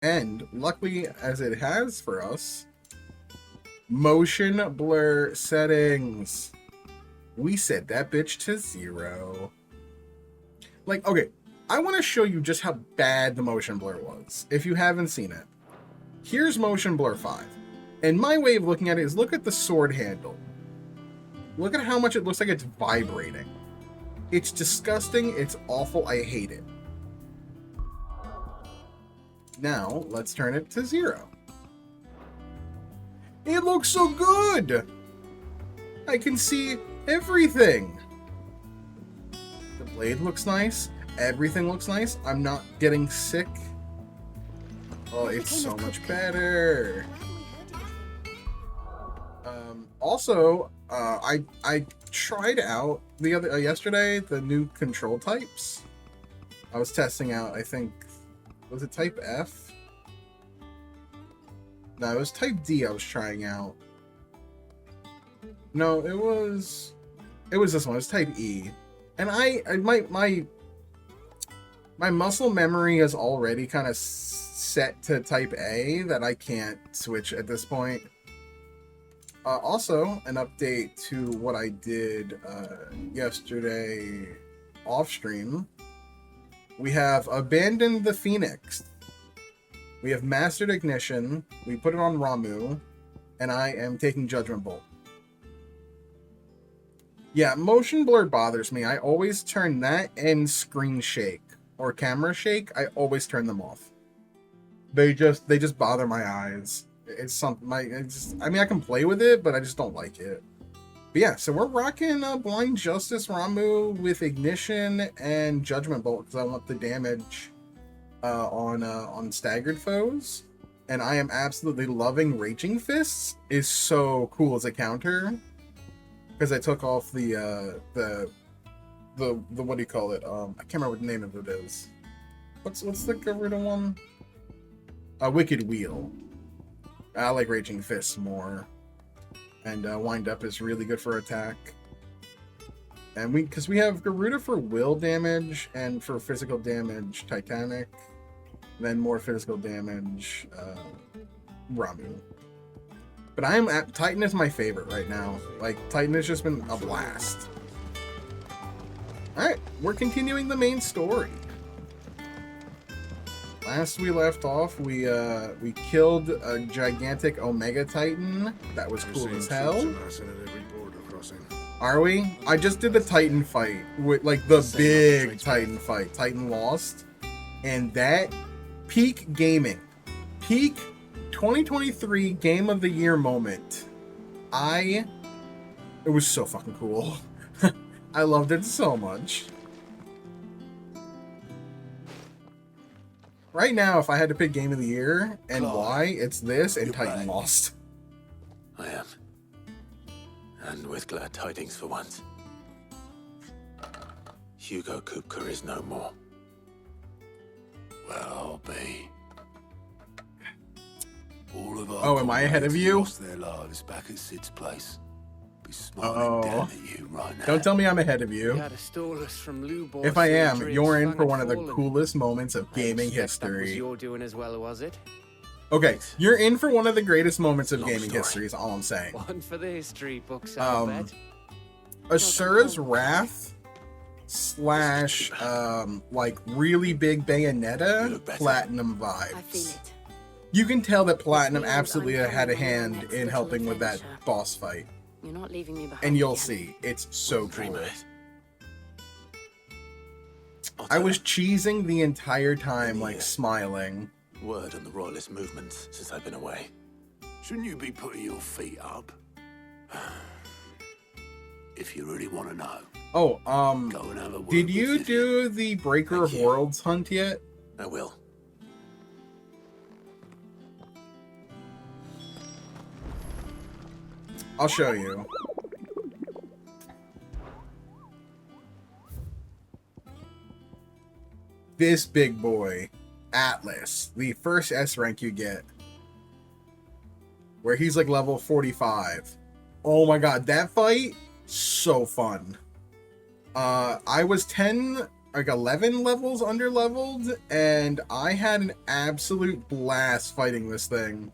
And luckily, as it has for us, motion blur settings. We set that bitch to 0. Like, okay, I want to show you just how bad the motion blur was. If you haven't seen it, here's motion blur 5. And my way of looking at it is look at the sword handle. Look at how much it looks like it's vibrating. It's disgusting. It's awful. I hate it. Now, let's turn it to 0. It looks so good! I can see everything. The blade looks nice. Everything looks nice. I'm not getting sick. Oh, it's so much better. Also, I tried out yesterday the new control types. I was testing out, I think, was it type F? No, it was type D I was trying out. No, it was this one. It was type E. And my muscle memory is already kind of set to type A that I can't switch at this point. Also, an update to what I did yesterday off stream. We have abandoned the Phoenix. We have mastered Ignition. We put it on Ramu. And I am taking Judgment Bolt. Yeah, motion blur bothers me. I always turn that and screen shake or camera shake. I always turn them off. They just bother my eyes. It's something. I mean, I can play with it, but I just don't like it. But yeah, so we're rocking Blind Justice Ramu with Ignition and Judgment Bolt because I want the damage on staggered foes, and I am absolutely loving Raging Fists. Is so cool as a counter because I took off the what do you call it? I can't remember what the name of it is. What's the Garuda one? Wicked Wheel. I like Raging Fists more. And Wind Up is really good for attack. And because we have Garuda for will damage and for physical damage Titanic. Then more physical damage Ramu. But Titan is my favorite right now. Like, Titan has just been a blast. Alright, we're continuing the main story. Last we left off, we killed a gigantic Omega Titan. That was cool as hell. Are we? I just did the Titan fight with like the big Titan fight. Titan lost, and that peak gaming, peak 2023 Game of the Year moment. It was so fucking cool. I loved it so much. Right now, if I had to pick Game of the Year and why, it's this and Titan lost. I am. And with glad tidings for once. Hugo Kupka is no more. Well, I'll be. All of our am I ahead of you? Lost their lives back at Sid's place. Be smiling down at you right now. Don't tell me I'm ahead of you. If I am, you're in for one of the coolest moments of gaming history. You're doing as well, was it? Okay, you're in for one of the greatest moments of gaming history, is all I'm saying. One for the history books, I bet. Asura's Wrath slash like really big Bayonetta Platinum vibes. You can tell that Platinum absolutely had a hand in helping with that boss fight. You're not leaving me behind. And you'll see, it's so cool. I was cheesing the entire time, like smiling. Word on the royalist movements since I've been away. Shouldn't you be putting your feet up? If you really want to know. Oh, Go and have a word did you with do the Breaker of Worlds hunt yet? I will. I'll show you. This big boy, Atlas, the first S rank you get, where he's like level 45. Oh my god, that fight, so fun. I was 10 like 11 levels under leveled, and I had an absolute blast fighting this thing.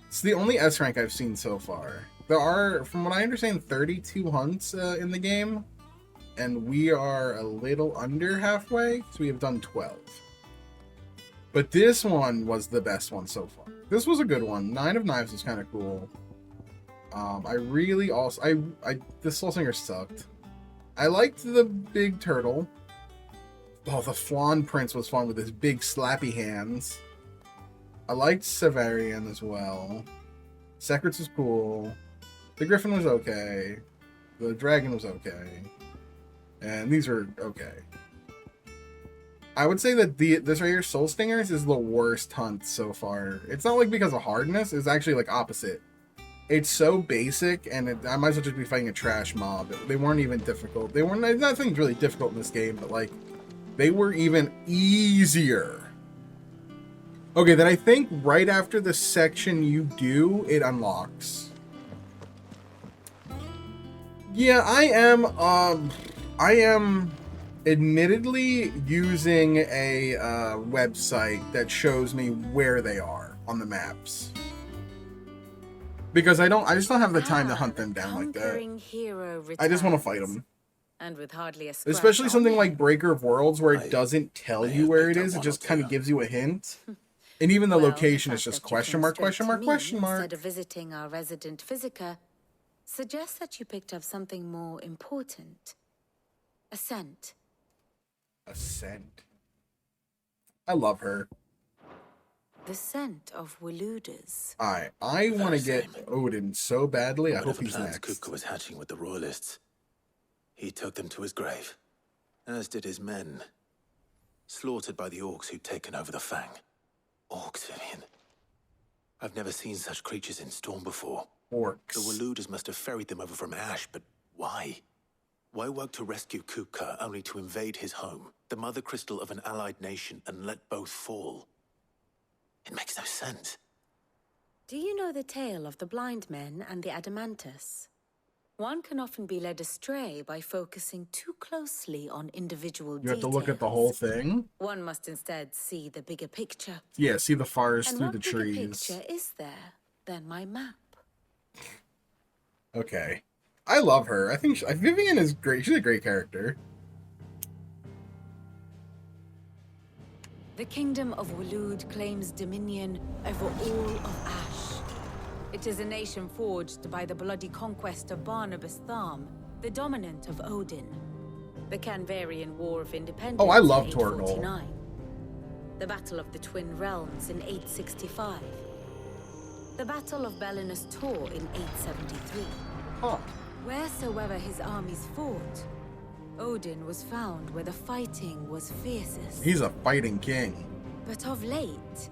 It's the only S rank I've seen so far. There are, from what I understand, 32 hunts in the game, and we are a little under halfway, so we have done 12. But this one was the best one so far. This was a good one. 9 of Knives was kind of cool. I really also... the Soul Singer sucked. I liked the big turtle. Oh, the Flan Prince was fun with his big slappy hands. I liked Severian as well. Secrets was cool. The Griffin was okay. The Dragon was okay. And these were okay. I would say that this right here, Soul Stingers, is the worst hunt so far. It's not like because of hardness, it's actually like opposite. It's so basic, and I might as well just be fighting a trash mob. They weren't even difficult. They weren't, nothing really difficult in this game, but like, they were even easier. Okay, then I think right after the section you do, it unlocks. Yeah, I am admittidly using a website that shows me where they are on the maps. Because I just don't have the time to hunt them down like that. I just want to fight them. And with hardly a especially something like Breaker of Worlds, where it doesn't tell you where it is, it just kind of gives you a hint. And even the location is just question mark, question mark, question mark. Instead of visiting our resident Physica, suggests that you picked up something more important. A scent. A scent. I love her. The scent of Waludas. I want to get Odin so badly. I hope he's next. Kupka was hatching with the royalists. He took them to his grave, as did his men, slaughtered by the orcs who'd taken over the Fang. Orcs, Vivian. I've never seen such creatures in Storm before. Orcs. The Waludas must have ferried them over from Ash, but why? Why work to rescue Kupka only to invade his home, the mother crystal of an allied nation, and let both fall? It makes no sense. Do you know the tale of the blind men and the Adamantus? One can often be led astray by focusing too closely on individual details. You have to look at the whole thing? One must instead see the bigger picture. Yeah, see the forest and through the trees. And what bigger picture is there than my map? Okay. I love her. I think Vivian is great. She's a great character. The kingdom of Walud claims dominion over all of Ash. It is a nation forged by the bloody conquest of Barnabas Tharm, the dominant of Odin. The Canvarian War of Independence. Oh, I love in Torgal. 849. The Battle of the Twin Realms in 865. The Battle of Belinus Tor in 873. Huh. Wheresoever his armies fought, Odin was found where the fighting was fiercest. He's a fighting king. But of late,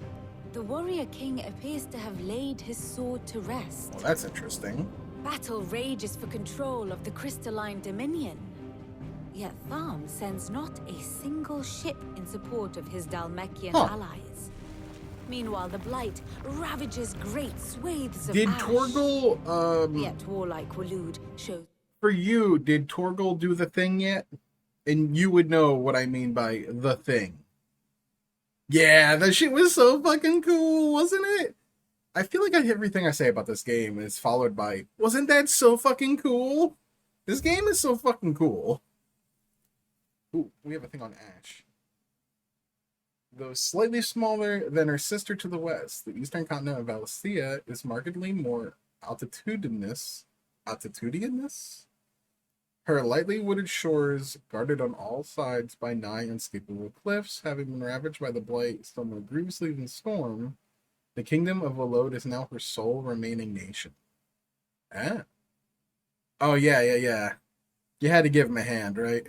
the warrior king appears to have laid his sword to rest. Well, that's interesting. Battle rages for control of the crystalline dominion. Yet Tharm sends not a single ship in support of his Dhalmekian allies. Meanwhile, the Blight ravages great swathes of Did Ash. Torgal, Yet warlike Walud shows... For you, did Torgal do the thing yet? And you would know what I mean by the thing. Yeah, that shit was so fucking cool, wasn't it? I feel like everything I say about this game is followed by, wasn't that so fucking cool? This game is so fucking cool. Ooh, we have a thing on Ash. Though slightly smaller than her sister to the west, the eastern continent of Valisthea is markedly more altitudinous. Her lightly wooded shores, guarded on all sides by nigh unscapable cliffs, having been ravaged by the blight still more grievously than storm, the kingdom of Walud is now her sole remaining nation. Ah. Oh, yeah. You had to give him a hand, right?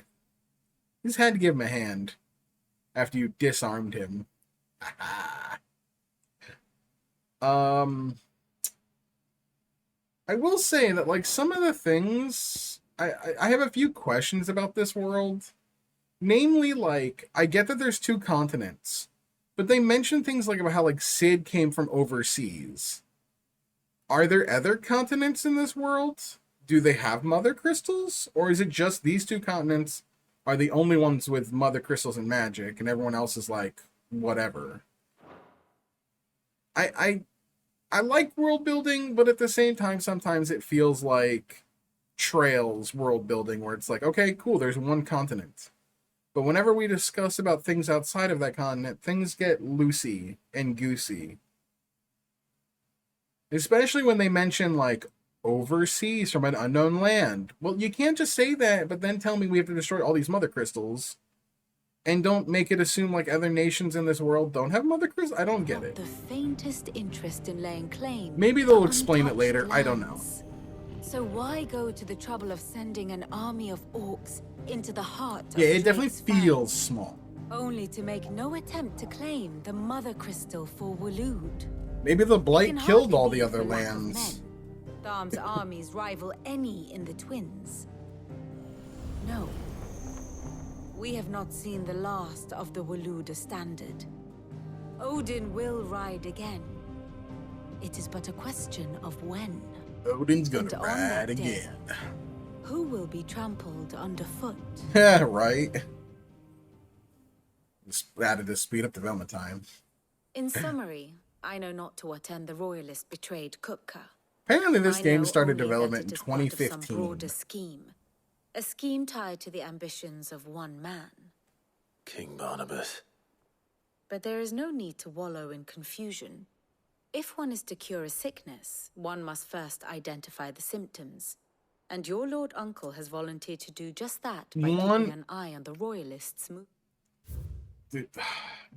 You just had to give him a hand after you disarmed him. I will say that, like, some of the things... I have a few questions about this world. Namely, like, I get that there's 2 continents. But they mention things like about how, like, Sid came from overseas. Are there other continents in this world? Do they have mother crystals? Or is it just these 2 continents are the only ones with mother crystals and magic, and everyone else is like whatever. I like world building, but at the same time, sometimes it feels like Trails world building, where it's like, okay, cool, there's one continent. But whenever we discuss about things outside of that continent, things get loosey and goosey. Especially when they mention, like, overseas from an unknown land. Well, you can't just say that, but then tell me we have to destroy all these mother crystals. And don't make it assume, like, other nations in this world don't have mother crystals? I don't get it. The faintest interest in laying claim. Maybe they'll explain it later. I don't know. So why go to the trouble of sending an army of orcs into the heart of Yeah, it definitely Drake's Fang, feels small. only to make no attempt to claim the mother crystal for Waloed? Maybe the It Blight can killed hardly all be the other for lack of lands. men. Tharm's armies rival any in the Twins. No. We have not seen the last of the Waloed standard. Odin will ride again. It is but a question of when. Odin's gonna And on ride that day, again. Who will be trampled underfoot? Yeah, right. Just added to speed up development time. In summary, I know not to what end the royalists betrayed Kupka. Apparently this I game know started only that development it in is part of some 2015. broader scheme. A scheme tied to the ambitions of one man. King Barnabas. But there is no need to wallow in confusion. If one is to cure a sickness, one must first identify the symptoms. And your Lord Uncle has volunteered to do just that by keeping an eye on the royalists' move.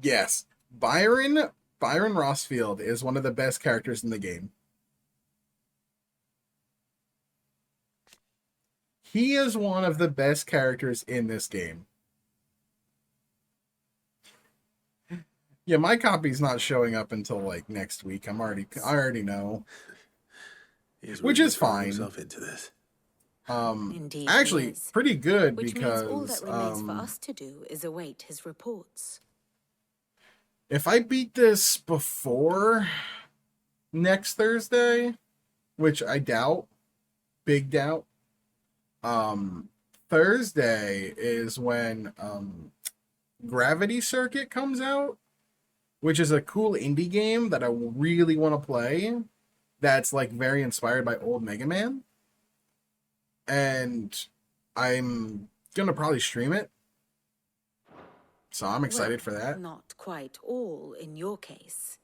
Yes. Byron Rossfield is one of the best characters in the game. He is one of the best characters in this game. Yeah, my copy's not showing up until like next week. I already know. Which is fine. Himself into this. Indeed, he Actually, is. pretty good Which because means all that remains for us to do is await his reports. if I beat this before next Thursday, which I doubt, big doubt, Thursday is when Gravity Circuit comes out, which is a cool indie game that I really want to play. That's like very inspired by old Mega Man. And I'm gonna probably stream it. So I'm excited for that. Not quite all in your case.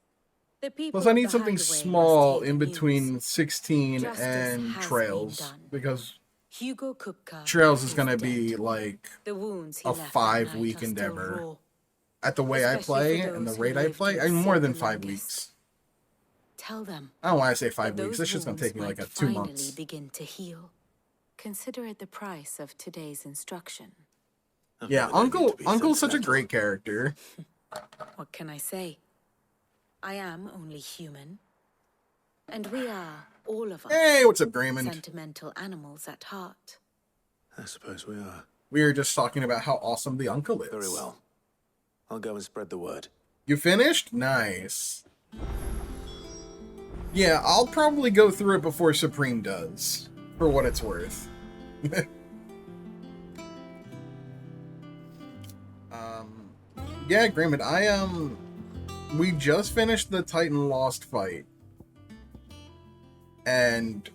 The people Plus, I of need the something Hideaway must small hear in the between news. 16 Justice and has Trails. been done. Because Hugo Kupka Trails is gonna be dead. like The wounds he a left that night 5-week are still endeavor. raw. At the way I Especially play for and the those who rate I lived play, with I'm more Sid than the 5 longest. weeks. Tell them I don't want to say that 5 weeks. those That's just gonna wounds take me like might 2 finally months. begin to heal. Consider it the price of today's instruction. I've Yeah, never known you to be Uncle's such a sentimental. great character. What can I say? I am only human. And we are, all of us, Hey, what's up, Graymond? sentimental animals at heart. I suppose we are. We were just talking about how awesome the uncle is. Very well. I'll go and spread the word. You finished? Nice. Yeah, I'll probably go through it before Supreme does, for what it's worth. Yeah, Graymond, we just finished the Titan Lost fight. And,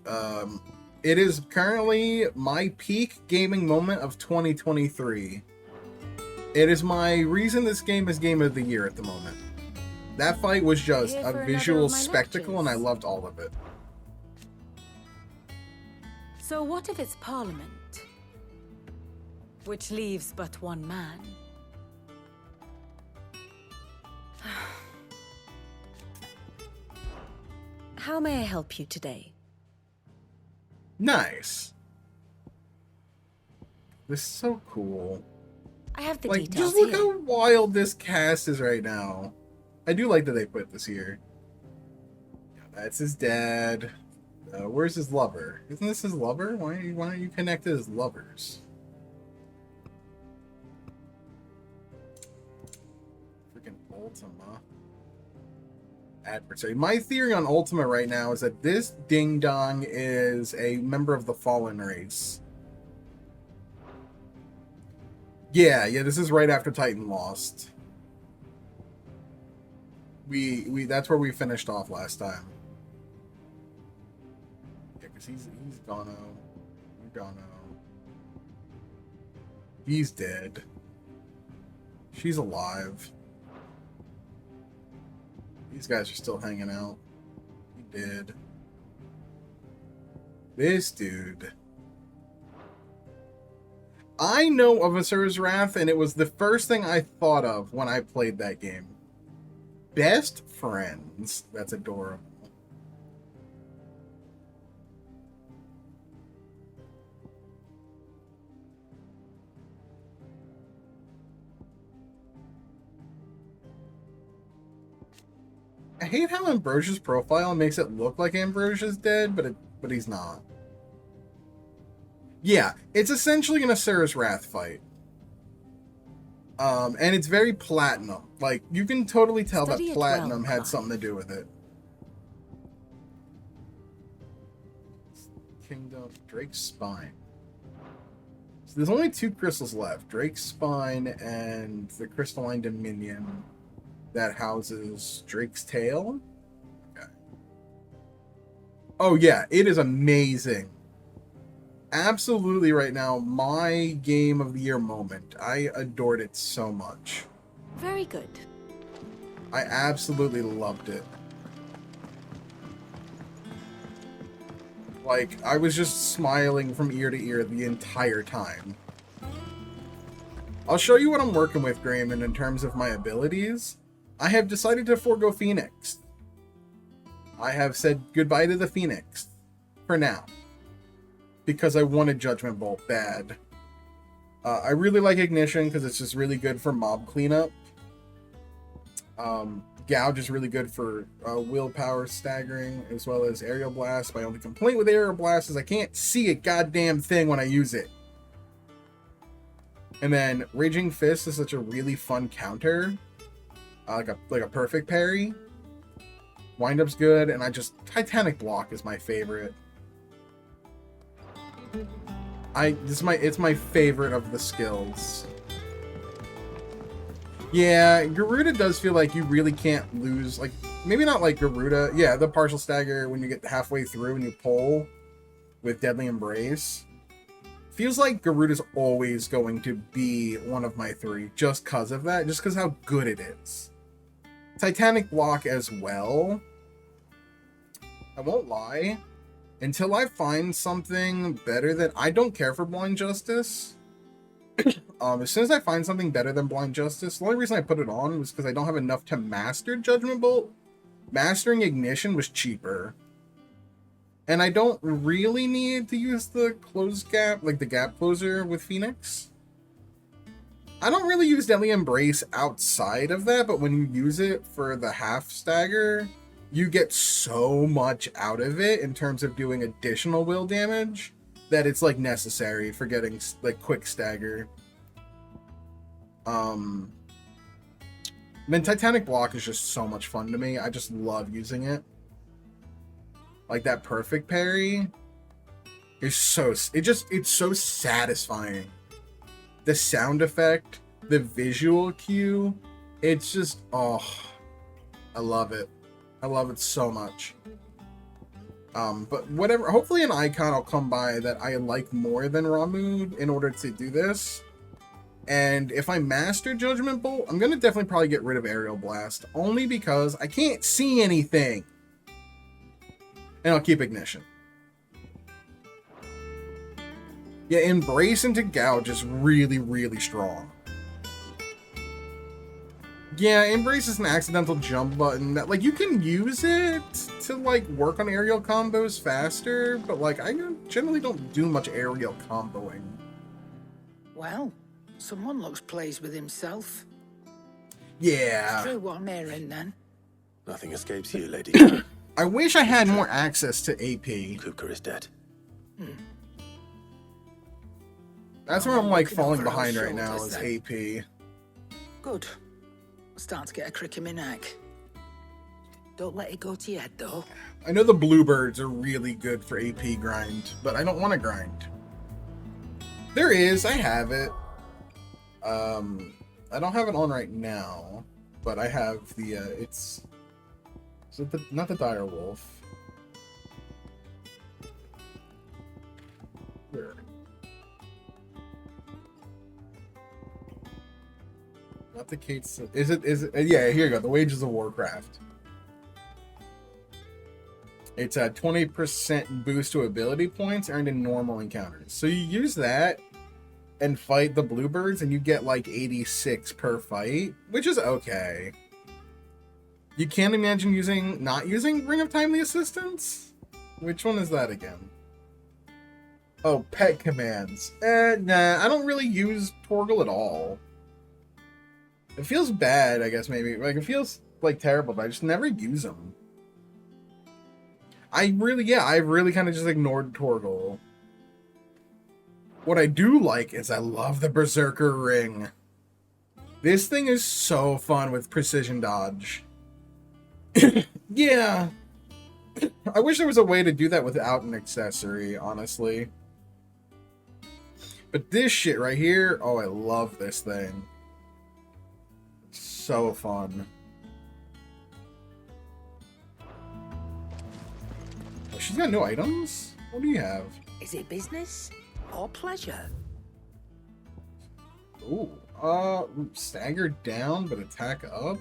it is currently my peak gaming moment of 2023. It is my reason this game is Game of the Year at the moment. That fight was just Here for a another visual of my spectacle, and I lectures. loved all of it. So what if it's Parliament? Which leaves but one man. How may I help you today? Nice. This is so cool. I have the Like, details just look here. how wild this cast is right now. I do like that they put this here. Yeah, that's his dad. Where's his lover? Isn't this his lover? Why aren't you connected as lovers? Freaking Ultima. Adversary. My theory on Ultima right now is that this ding dong is a member of the Fallen race. Yeah, this is right after Titan lost. We that's where we finished off last time. Yeah, because he's Gano. He's dead. She's alive. These guys are still hanging out. He did. This dude. I know of Asura's Wrath, and it was the first thing I thought of when I played that game. Best friends. That's adorable. I hate how Ambrosia's profile makes it look like Ambrosia's dead, but he's not. Yeah, it's essentially an Asura's Wrath fight. And it's very platinum. Like, you can totally tell that platinum had something to do with it. Kingdom, Drake's Spine. So there's only 2 crystals left. Drake's Spine and the Crystalline Dominion that houses Drake's Tail. Okay. Oh yeah, it is amazing. Absolutely right now, my game of the year moment. I adored it so much. Very good. I absolutely loved it. Like, I was just smiling from ear to ear the entire time. I'll show you what I'm working with, Grayman, in terms of my abilities. I have decided to forego Phoenix. I have said goodbye to the Phoenix. For now. Because I wanted Judgment Bolt bad. I really like Ignition because it's just really good for mob cleanup. Gouge is really good for willpower staggering, as well as Aerial Blast. My only complaint with Aerial Blast is I can't see a goddamn thing when I use it. And then Raging Fist is such a really fun counter. Like a perfect parry. Wind-up's good, and Titanic Block is my favorite. It's my favorite of the skills. Yeah, Garuda does feel like you really can't lose, like, maybe not like Garuda. Yeah, the partial stagger when you get halfway through and you pull with Deadly Embrace. Feels like Garuda's always going to be one of my 3 just because of that, just because how good it is. Titanic Block as well. I won't lie. Until I find something better than... I don't care for Blind Justice. As soon as I find something better than Blind Justice, the only reason I put it on was because I don't have enough to master Judgment Bolt. Mastering Ignition was cheaper. And I don't really need to use the close gap, like the gap closer with Phoenix. I don't really use Deadly Embrace outside of that, but when you use it for the half stagger... you get so much out of it in terms of doing additional will damage that it's like necessary for getting like quick stagger. Then Titanic Block is just so much fun to me. I just love using it. Like that perfect parry is it's so satisfying. The sound effect, the visual cue, it's just, oh, I love it. I love it so much. But whatever, hopefully an icon I'll come by that I like more than Ramuh in order to do this. And if I master Judgment Bolt, I'm going to definitely probably get rid of Aerial Blast. Only because I can't see anything. And I'll keep Ignition. Yeah, Embrace into Gouge is really, really strong. Yeah, Embrace is an accidental jump button that, like, you can use it to, like, work on aerial combos faster, but, like, I generally don't do much aerial comboing. Well, someone looks pleased with himself. Yeah. True what I'm hearing, then. Nothing escapes you, lady. I wish I had more access to AP. Kupka is dead. That's where I'm, like, Looking falling over our behind right now, shoulders, is then. AP. Good. I'm starting to get a crick in my neck. Don't let it go to your head, though. I know the Bluebirds are really good for AP grind, but I don't want to grind. There is, I have it. I don't have it on right now, but I have the, is it the, not the dire wolf. Where? Not the Kate's, is it, yeah, here you go, the Wages of Warcraft. It's a 20% boost to ability points earned in normal encounters. So you use that and fight the bluebirds and you get like 86 per fight, which is okay. You can't imagine not using Ring of Timely Assistance? Which one is that again? Oh, pet commands. Nah, I don't really use Torgal at all. It feels bad, I guess, maybe. Like, it feels like terrible, but I just never use them. I really kind of just ignored Torgal. What I do like is I love the Berserker Ring. This thing is so fun with precision dodge. Yeah. I wish there was a way to do that without an accessory, honestly. But this shit right here, oh, I love this thing. It's so fun. Oh, she's got new items? What do you have? Is it business or pleasure? Ooh, stagger down but attack up?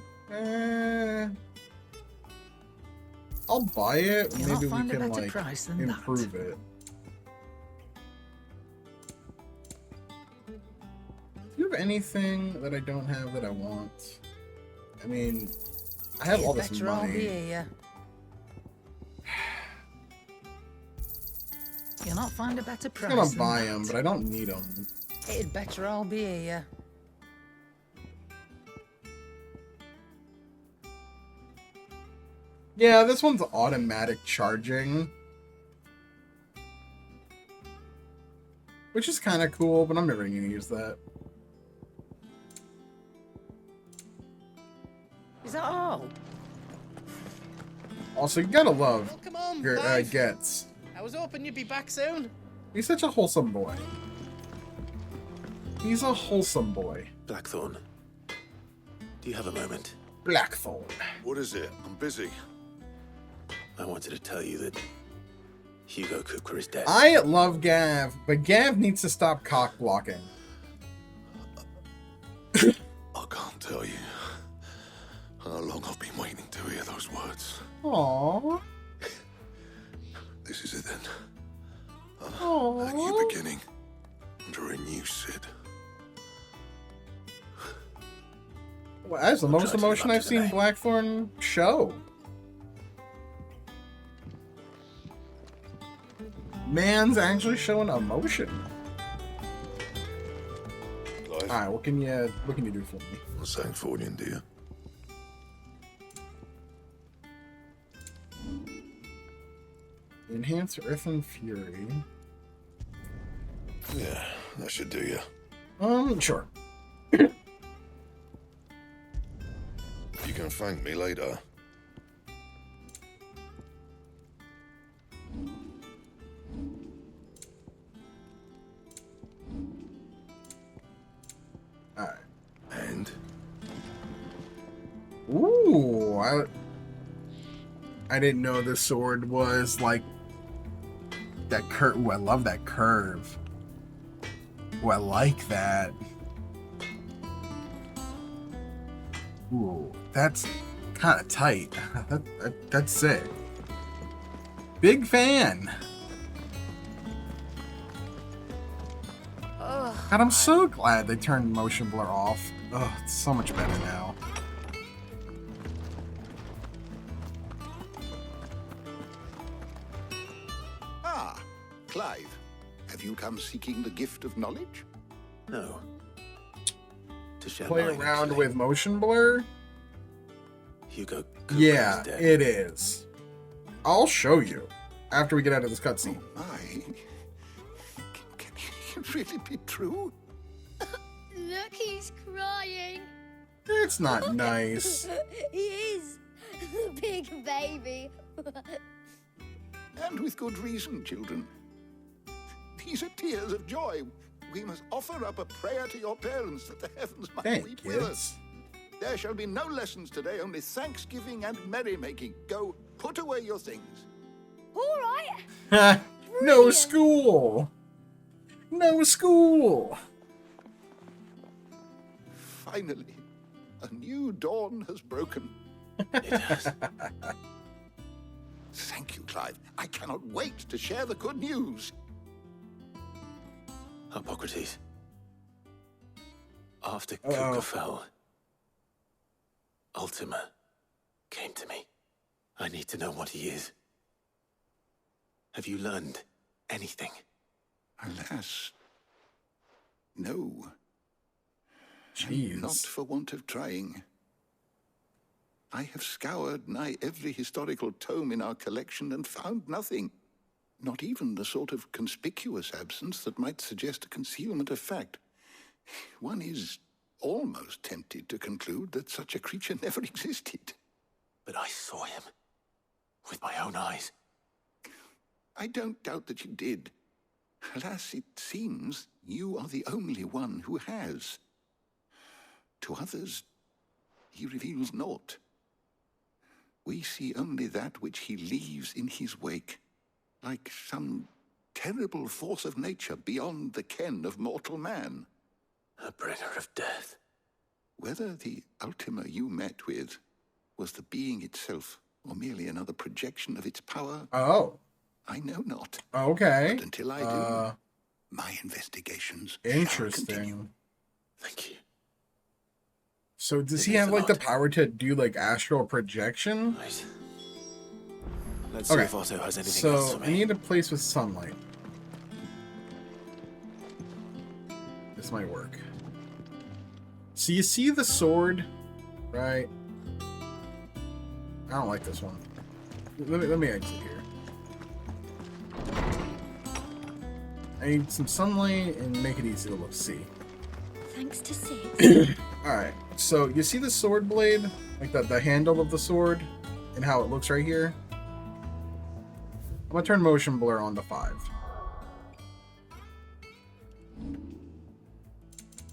I'll buy it. You'll Maybe not we find a can, better like, price than improve that. it. Do you have anything that I don't have that I want? I mean, I have all this Better I'll be money. here. You'll not find a better price. I'm gonna than buy that. them, but I don't need them. It'd better all be here. Yeah, this one's automatic charging. Which is kind of cool, but I'm never going to use that. Is that all? Also, you gotta love Well, come on, your Clive. Gets. I was hoping you'd be back soon. He's such a wholesome boy. He's a wholesome boy. Blackthorn, do you have a moment? Blackthorn. What is it? I'm busy. I wanted to tell you that Hugo Kupka is dead. I love Gav, but Gav needs to stop cock blocking. I can't tell you how long I've been waiting to hear those words. Aww. This is it then. A Aww. new beginning under a new Sid. Well, that's the most trying to emotion live up I've to the seen name. Blackthorn show. Man's actually showing emotion. Clive, Alright, what can you do for me? I'm saying Fordian, dear. Enhance Earth and Fury. Yeah, that should do you. Sure. You can thank me later. Alright. And Ooh, I didn't know the sword was like that curve. Ooh, I love that curve. Ooh, I like that. Ooh, that's kind of tight. That's sick. Big fan. Ugh. God, I'm so glad they turned motion blur off. Oh, it's so much better now. Ah, Clive. Have you come seeking the gift of knowledge? No. To share Play mine, around actually. with motion blur? Hugo Kupka Yeah, is dead. it is. I'll show you after we get out of this cutscene. My. Can it really be true? Look, he's crying. It's not nice. He is. Big baby. And with good reason, children. These are tears of joy we must offer up a prayer to your parents that the heavens might Thank weep with us. There shall be no lessons today, only thanksgiving and merrymaking. Go, put away your things. All right. No Brilliant. school. No school. Finally, a new dawn has broken. It has. Thank you, Clive. I cannot wait to share the good news. Hippocrates. After Uh-oh. Kuka fell, Ultima came to me. I need to know what he is. Have you learned anything? Alas, no. Jeez. Not for want of trying. I have scoured nigh every historical tome in our collection and found nothing. Not even the sort of conspicuous absence that might suggest a concealment of fact. One is almost tempted to conclude that such a creature never existed. But I saw him with my own eyes. I don't doubt that you did. Alas, it seems you are the only one who has. To others, he reveals naught. We see only that which he leaves in his wake, like some terrible force of nature beyond the ken of mortal man. A bringer of death. Whether the Ultima you met with was the being itself, or merely another projection of its power, Oh. I know not. Okay. But until I do, my investigations shall continue. Interesting. Thank you. So does It he means have a like the lot. power to do like astral projection? Right. Let's see Okay. if Otto has anything else So for I me. need a place with sunlight. This might work. So you see the sword, right? I don't like this one. Let me exit here. I need some sunlight and make it easy to look see. Thanks to Sid. Alright, so you see the sword blade? Like the handle of the sword? And how it looks right here? I'm gonna turn motion blur on to 5.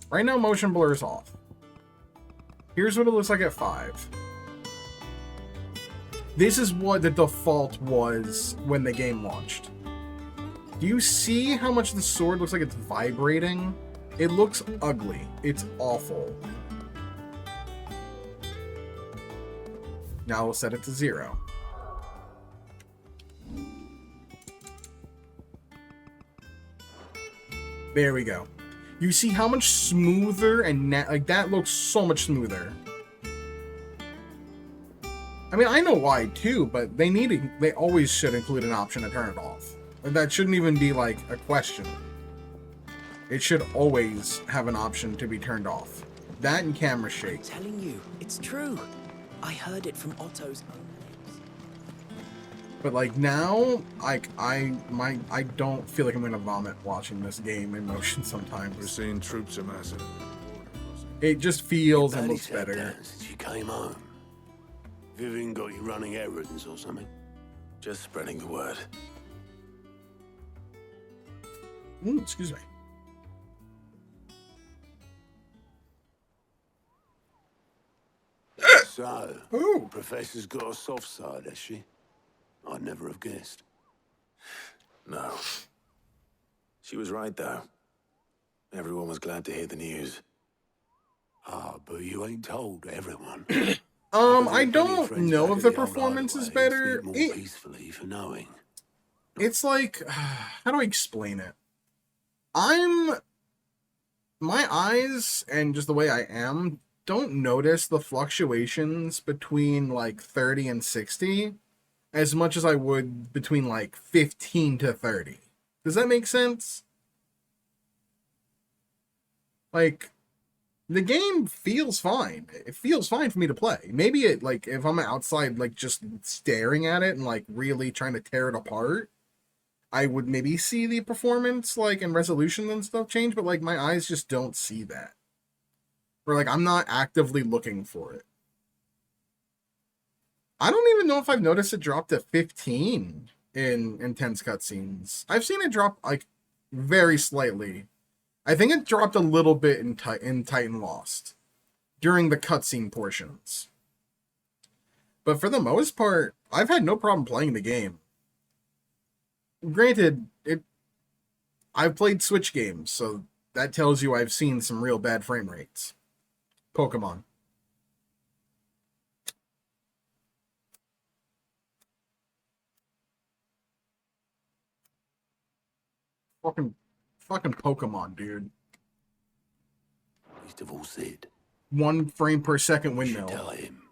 Right now motion blur is off. Here's what it looks like at 5. This is what the default was when the game launched. Do you see how much the sword looks like it's vibrating? It looks ugly. It's awful. Now we'll set it to 0. There we go. You see how much smoother and like that looks so much smoother. I mean, I know why too, but they always should include an option to turn it off. That shouldn't even be like a question. It should always have an option to be turned off. That and camera shake. I'm telling you, it's true. I heard it from Otto's own lips. But like now, like I don't feel like I'm gonna vomit watching this game in motion We're sometimes. seeing troops amassing. It just feels and Barely looks sat better. down since you came home. Vivian got you running errands or something? Just spreading the word. Excuse me. So, Ooh. Professor's got a soft side, has she? I'd never have guessed. No. She was right, though. Everyone was glad to hear the news. Ah, but you ain't told everyone. I don't know if the performance is better. More It, peacefully for knowing. it's like, how do I explain it? My eyes and just the way I am don't notice the fluctuations between like 30 and 60 as much as I would between like 15 to 30. Does that make sense? Like, the game feels fine. It feels fine for me to play. Maybe it, like, if I'm outside, like, just staring at it and, like, really trying to tear it apart, I would maybe see the performance, like, and resolution and stuff change, but, like, my eyes just don't see that. Or, like, I'm not actively looking for it. I don't even know if I've noticed it drop to 15 in intense cutscenes. I've seen it drop, like, very slightly. I think it dropped a little bit in Titan Lost during the cutscene portions. But for the most part, I've had no problem playing the game. Granted, I've played Switch games, so that tells you I've seen some real bad frame rates. Pokemon. Fucking Pokemon, dude. Least of all Sid. 1 frame per second You should windmill. tell him.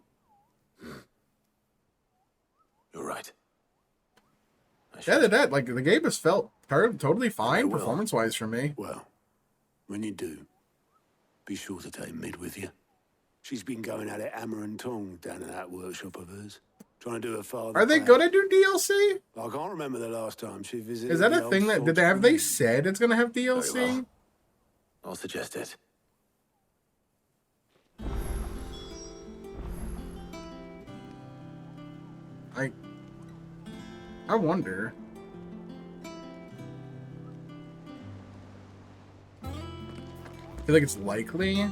You're right. Like, the game has felt totally fine performance-wise for me. Well, when you do, be sure to take Mid with you. She's been going at it hammer and tong down in that workshop of hers. Trying to do her father. Are they gonna do DLC? I can't remember the last time she visited. Is that the a thing old that have they said it's gonna have Very DLC? well. I'll suggest it. I wonder. I feel like it's likely.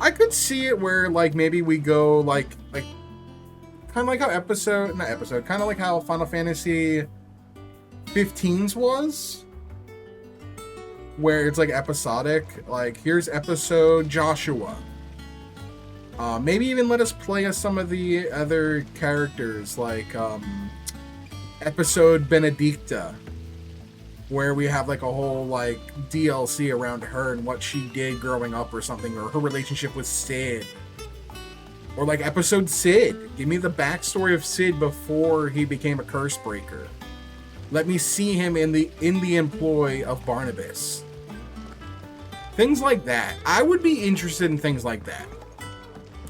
I could see it where, like, maybe we go like kind of like how kind of like how Final Fantasy 15's was, where it's like episodic. Like, here's episode Joshua. Maybe even let us play as some of the other characters, like episode Benedicta, where we have like a whole like DLC around her and what she did growing up or something, or her relationship with Sid. Or like episode Sid. Give me the backstory of Sid before he became a curse breaker. Let me see him in the employ of Barnabas. Things like that. I would be interested in things like that.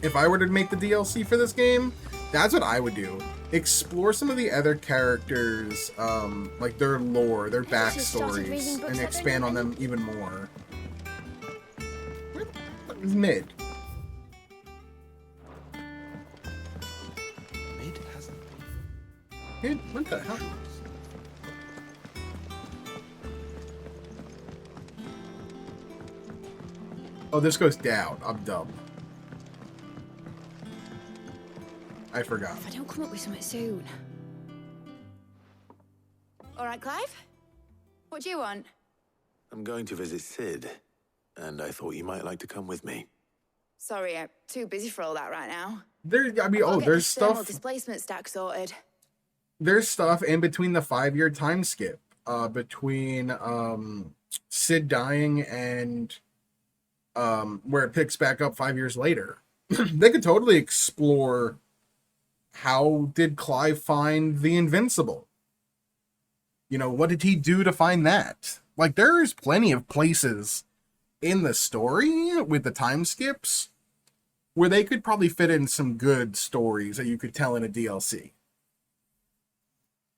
If I were to make the DLC for this game, that's what I would do. Explore some of the other characters, like their lore, their backstories, and expand on them even more. Where the fuck is Mid? Mid hasn't Mid? What the hell? Oh, this goes down. I'm dumb. I forgot. If I don't come up with something soon. All right, Clive? What do you want? I'm going to visit Sid, and I thought you might like to come with me. Sorry, I'm too busy for all that right now. There's There's stuff. displacement stack sorted. There's stuff in between the 5-year time skip, between Sid dying and where it picks back up 5 years later. They could totally explore how did Clive find the Invincible. You know, what did he do to find that? Like, there's plenty of places in the story with the time skips where they could probably fit in some good stories that you could tell in a DLC.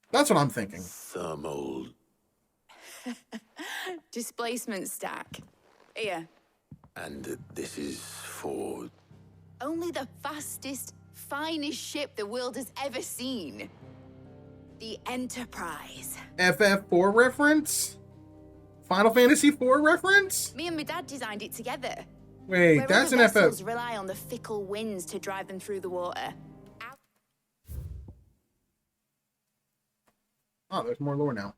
That's what I'm thinking. Thermal. Displacement stack. Here. And this is for... Only the fastest, finest ship the world has ever seen. The Enterprise. FF4 reference? Final Fantasy 4 reference? Me and my dad designed it together. Wait, Where that's other an vessels FF... rely on the fickle winds to drive them through the water. Oh, there's more lore now.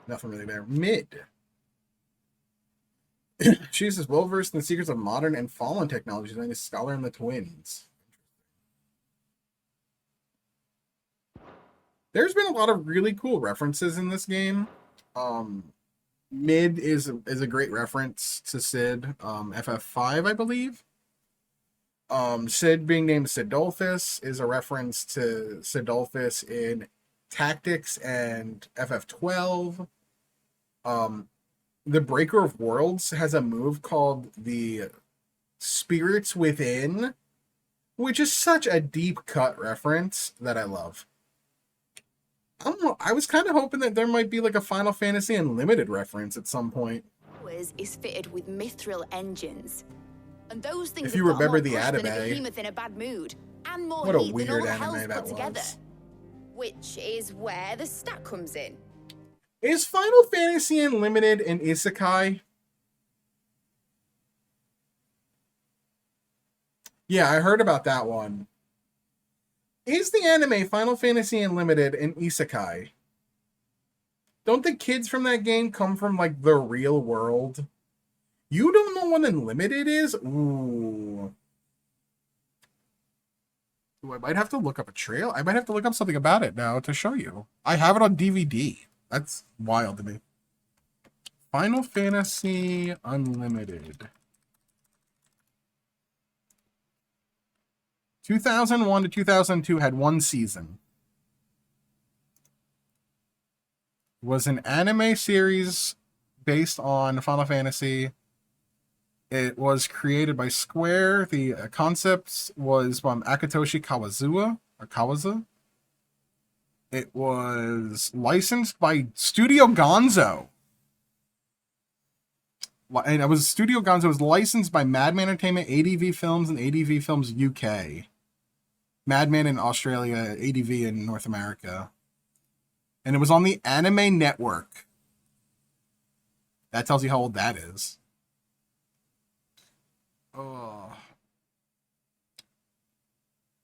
Nothing really there. Mid. She's as well versed in the secrets of modern and fallen technologies as a scholar in the twins. There's been a lot of really cool references in this game. Mid is a great reference to Sid. FF5, I believe. Sid being named Sidolphus is a reference to Sidolphus in Tactics and FF12. The Breaker of Worlds has a move called the Spirits Within, which is such a deep cut reference that I love. I don't know. I was kind of hoping that there might be like a Final Fantasy Unlimited reference at some point. Is fitted with mithril engines. And those things If you have got remember more the push than a anime. behemoth in a bad mood. And more What a heat than all weird the anime hells that put together. was. which is where the stat comes in. Is Final Fantasy Unlimited an isekai? Yeah, I heard about that one. Is the anime Final Fantasy Unlimited an isekai? Don't the kids from that game come from, like, the real world? You don't know what Unlimited is? Ooh. Ooh, I might have to look up a trail. I might have to look up something about it now to show you. I have it on DVD. That's wild to me. Final Fantasy Unlimited. 2001 to 2002 had one season. It was an anime series based on Final Fantasy. It was created by Square. The concept was from Akitoshi Kawaza. It was licensed by Studio Gonzo. And it was Studio Gonzo was licensed by Madman Entertainment, ADV Films, and ADV Films UK. Madman in Australia, ADV in North America. And it was on the Anime Network. That tells you how old that is.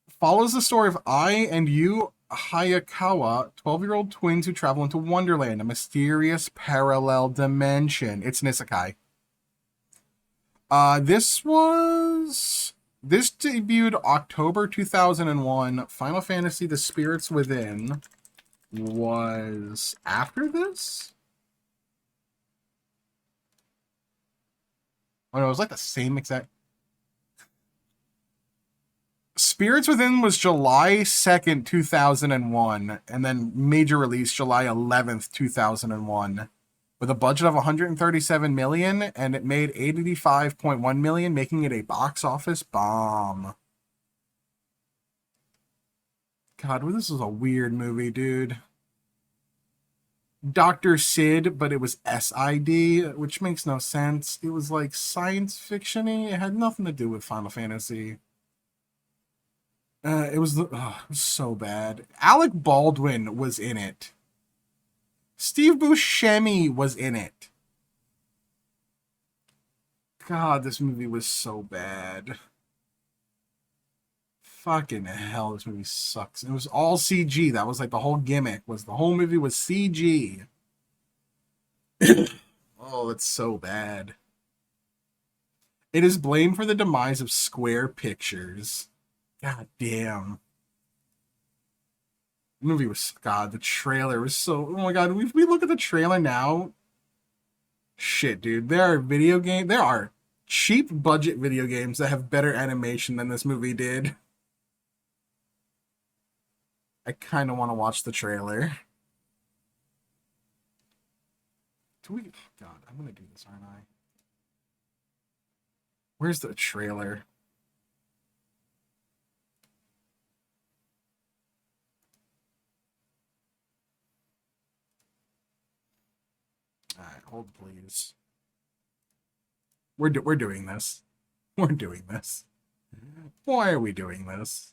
Follows the story of Ai and Yu Hayakawa, 12-year-old twins who travel into Wonderland, a mysterious parallel dimension. It's an isekai. This debuted October 2001. Final Fantasy: The Spirits Within was after this? Oh no, it was like the same exact. Spirits Within was July 2nd, 2001, and then major release July 11th, 2001, with a budget of $137 million, and it made $85.1 million, making it a box office bomb. God, well, this is a weird movie, dude. Dr. Sid, but it was SID, which makes no sense. It was like science fiction-y. It had nothing to do with Final Fantasy. It was so bad. Alec Baldwin was in it. Steve Buscemi was in it. God, this movie was so bad. Fucking hell, this movie sucks. It was all CG. That was like the whole gimmick. Was the whole movie was CG. Oh, it's so bad. It is blamed for the demise of Square Pictures. God damn. The movie was, God, the trailer was so, oh my God, if we look at the trailer now, shit, dude, there are cheap budget video games that have better animation than this movie did. I kind of want to watch the trailer. God, I'm going to do this, aren't I? Where's the trailer? All right, hold please. We're doing this. We're doing this. Why are we doing this?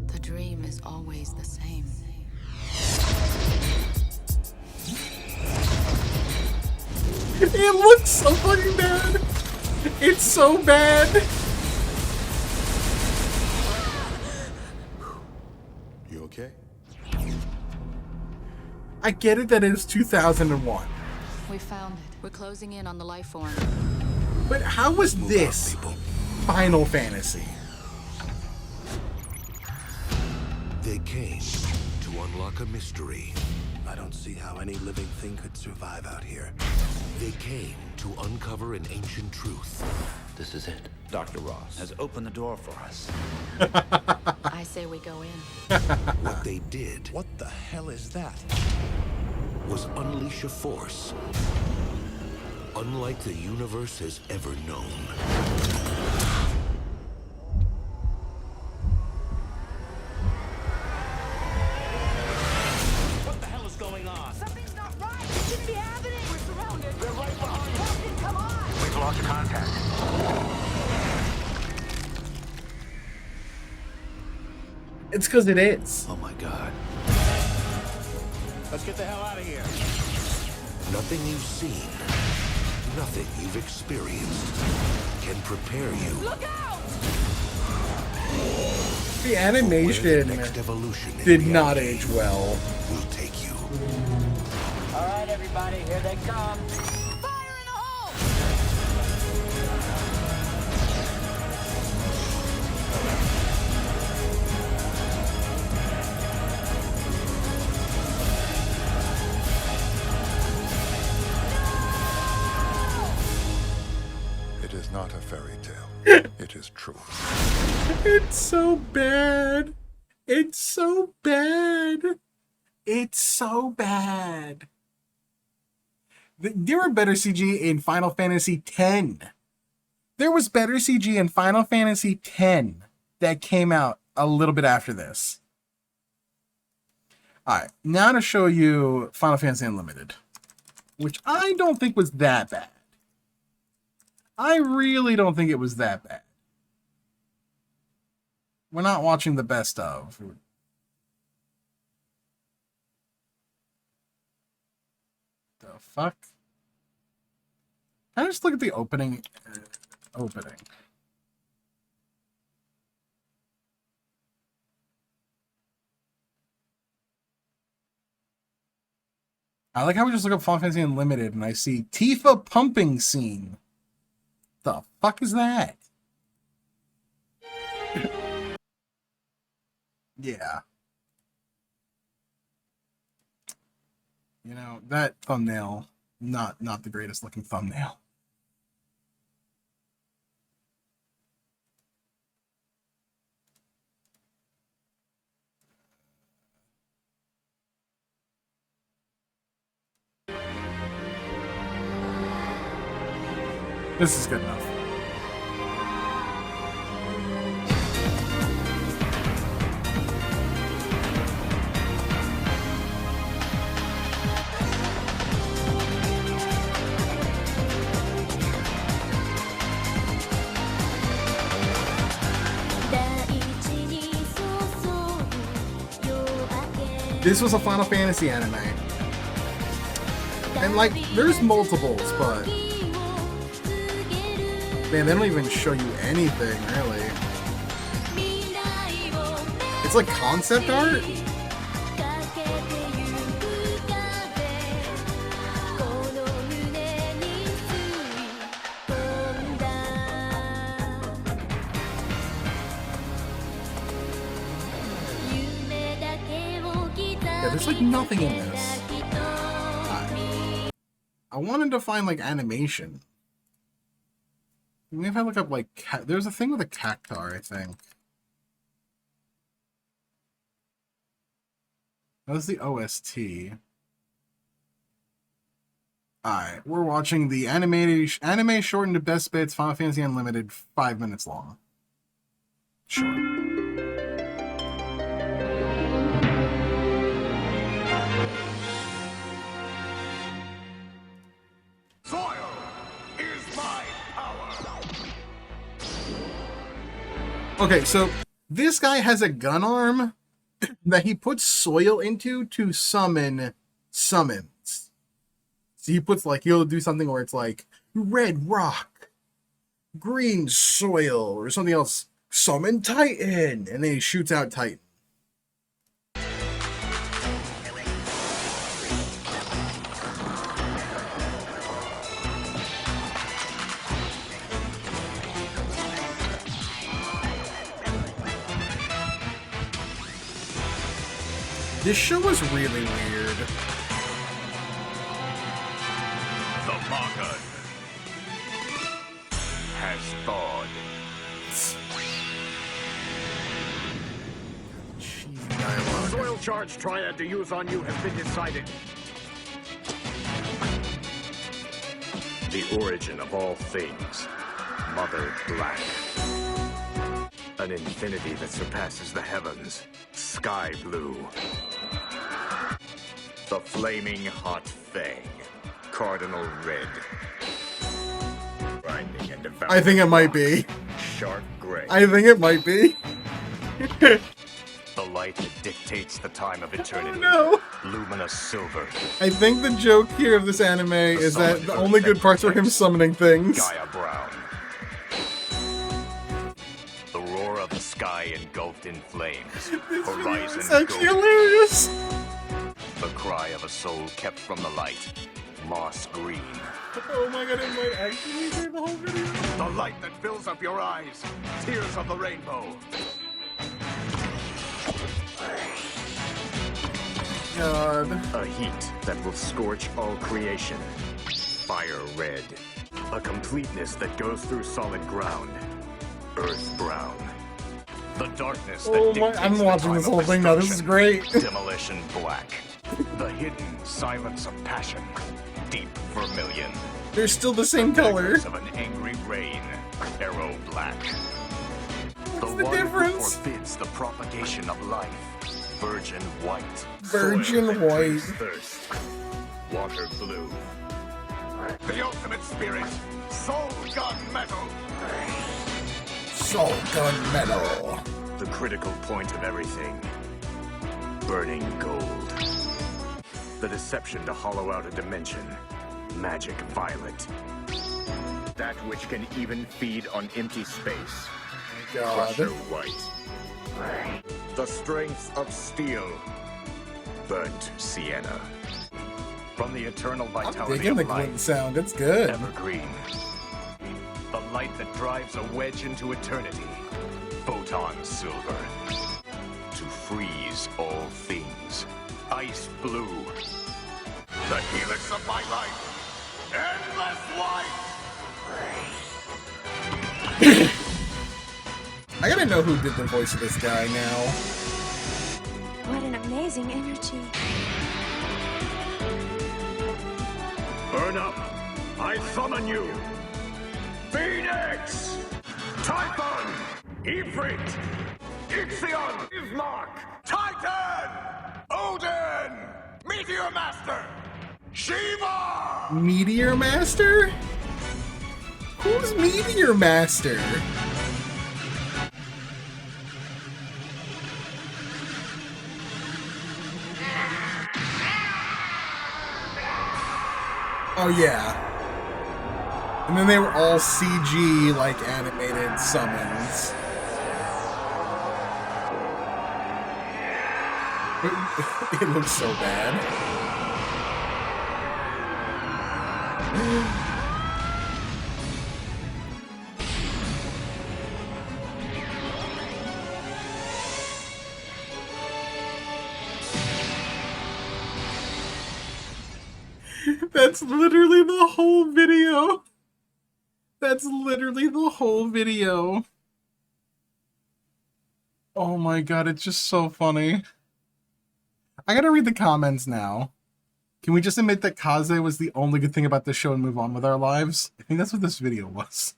The dream is always the same. It looks so fucking bad. It's so bad. You okay? I get it that it's 2001. We found it. We're closing in on the life form. But how was this Final Fantasy? They came to unlock a mystery. I don't see how any living thing could survive out here. They came to uncover an ancient truth. This is it. Dr. Ross has opened the door for us. I say we go in. What they did. What the hell is that? was unleash a force unlike the universe has ever known. What the hell is going on? Something's not right. It shouldn't be happening. We're surrounded. They're right behind us. Captain, come on. We've lost contact. It's because it is. Oh my god. Let's get the hell out of here. Nothing you've seen, nothing you've experienced can prepare you. Look out! The animation Next evolution did not age well. Will take you. All right, everybody, here they come. Fire in the hole! It is not a fairy tale. It is true. It's so bad. It's so bad. It's so bad. There were better CG in Final Fantasy X. There was better CG in Final Fantasy X that came out a little bit after this. Alright, now to show you Final Fantasy Unlimited, which I don't think was that bad. I really don't think it was that bad. We're not watching the best of. The fuck? Can I just look at the opening? Opening. I like how we just look up Final Fantasy Unlimited and I see Tifa pumping scene. The fuck is that? Yeah. You know, that thumbnail, not the greatest looking thumbnail. This is good enough. This was a Final Fantasy anime. And like, there's multiples, but man, they don't even show you anything, really. It's like concept art? Yeah, there's like nothing in this. I wanted to find like animation. Maybe if I look up like there's a thing with a cactar, I think. That was the OST. Alright, we're watching the anime shortened to best bits Final Fantasy Unlimited, 5 minutes long. Sure. Okay, so this guy has a gun arm that he puts soil into to summon summons. So he puts like, he'll do something where it's like red rock, green soil, or something else. Summon Titan, and then he shoots out Titan. This show was really weird. The Margaret has thawed. Cheesy dialogue. The soil charge triad to use on you has been decided. The origin of all things. Mother Black. An infinity that surpasses the heavens. Sky blue. The flaming hot fang. Cardinal red. Grinding and devouring. I think it might be. Sharp gray. I think it might be. The light that dictates the time of eternity. Oh no! Luminous silver. I think the joke here of this anime is that the only good parts are him summoning things. Gaia Brown. The roar of the sky engulfed in flames. Horizon It's actually gold. hilarious. The cry of a soul kept from the light. Moss green. Oh my god, it might actually be the whole video. The light that fills up your eyes. Tears of the rainbow. God. A heat that will scorch all creation. Fire red. A completeness that goes through solid ground. Earth brown. The darkness that Oh my, dictates I'm the watching time this of whole thing now, this is great. Demolition black. The hidden silence of passion. Deep vermilion. They're still the same color. Daggers of an angry rain. Arrow black. What's the one difference? who forbids the propagation of life. Virgin white. Virgin Soil that white. drinks thirst. Water blue. The ultimate spirit. Soul gun metal. Soul gun metal. The critical point of everything. Burning gold. The deception to hollow out a dimension. Magic violet. That which can even feed on empty space. God. Crusher white. The strength of steel. Burnt sienna. From the eternal I'm vitality digging the of life. glint sound, it's good. Evergreen. The light that drives a wedge into eternity. Photon silver. To freeze all things. Ice blue. The helix of my life. Endless light. I gotta know who did the voice of this guy now. What an amazing energy. Burn up. I summon you. Phoenix. Typhon. Ifrit. Ixion. Ismark. Titan. Odin. Meteor Master. Shiva. Meteor Master? Who's Meteor Master? Oh yeah. And then they were all CG, like, animated summons. It looks so bad. That's literally the whole video. That's literally the whole video. Oh my god, it's just so funny. I gotta read the comments now. Can we just admit that Kaze was the only good thing about this show and move on with our lives? I think that's what this video was.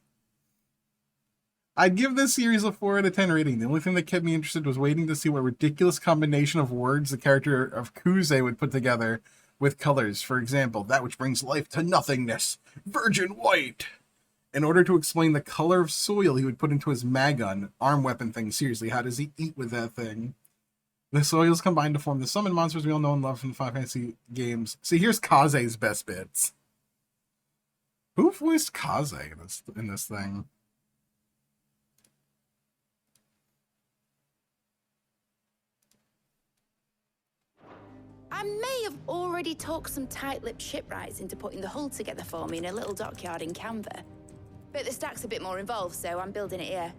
I'd give this series a 4 out of 10 rating. The only thing that kept me interested was waiting to see what ridiculous combination of words the character of Kuze would put together with colors. For example, that which brings life to nothingness. Virgin white! In order to explain the color of soil he would put into his Magun arm weapon thing. Seriously, how does he eat with that thing? The soils combine to form the summon monsters we all know and love from the Final Fantasy games. See, here's Kaze's best bits. Who voiced Kaze in this thing? I may have already talked some tight-lipped shipwrights into putting the hull together for me in a little dockyard in Canva. But the stack's a bit more involved, so I'm building it here.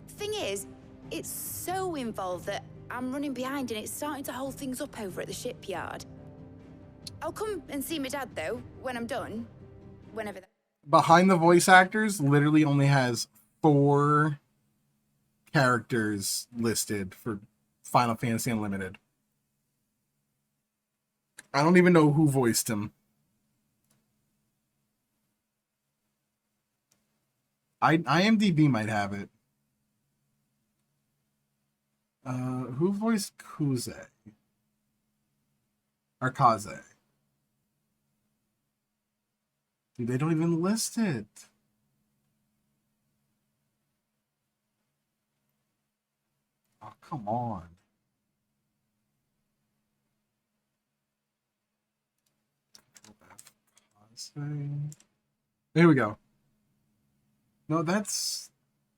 Thing is, it's so involved that I'm running behind and it's starting to hold things up over at the shipyard. I'll come and see my dad, though, when I'm done. Whenever that... Behind the voice actors literally only has 4 characters listed for Final Fantasy Unlimited. I don't even know who voiced him. IMDb might have it. Who voiced Kuze? Or Kaze? Dude, they don't even list it. Oh, come on. There we go. No, that's...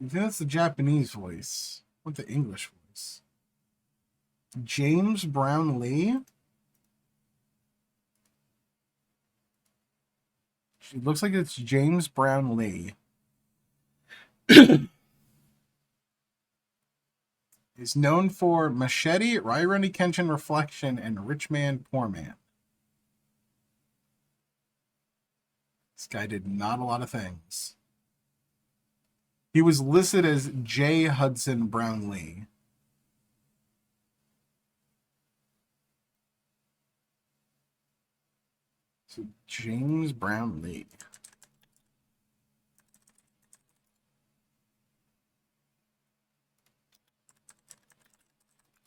I think that's the Japanese voice. What the English voice? James Brown Lee? It looks like it's James Brown Lee. Is known for Machete, Rurouni Kenshin Reflection, and Rich Man, Poor Man. This guy did not a lot of things. He was listed as J. Hudson Brownlee. So James Brownlee.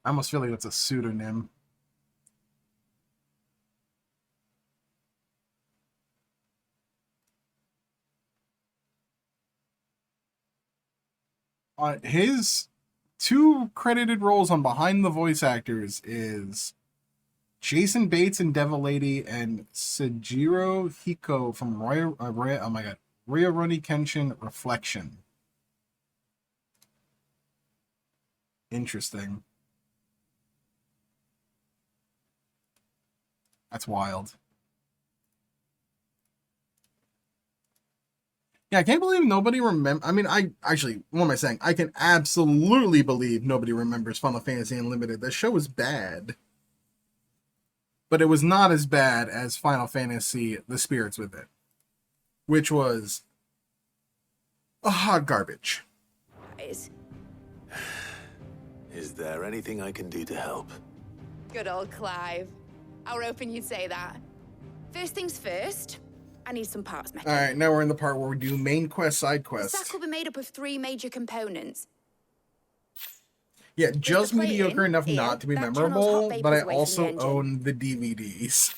I almost feel like that's a pseudonym. His two credited roles on Behind the Voice Actors is Jason Bates in Devil Lady and Sejiro Hiko from Rurouni Kenshin Reflection. Interesting. That's wild. Yeah, I can't believe nobody remember. I mean, what am I saying? I can absolutely believe nobody remembers Final Fantasy Unlimited. The show was bad. But it was not as bad as Final Fantasy The Spirits Within, which was a hot garbage. Is there anything I can do to help? Good old Clive. How open you'd say that. First things first, I need some parts mechanics. Alright, now we're in the part where we do main quest, side The quest. stack will be made up of 3 major components. Yeah, just plate mediocre enough here, not to be that channels hot memorable, vapors but I away from the also engine. own the DVDs.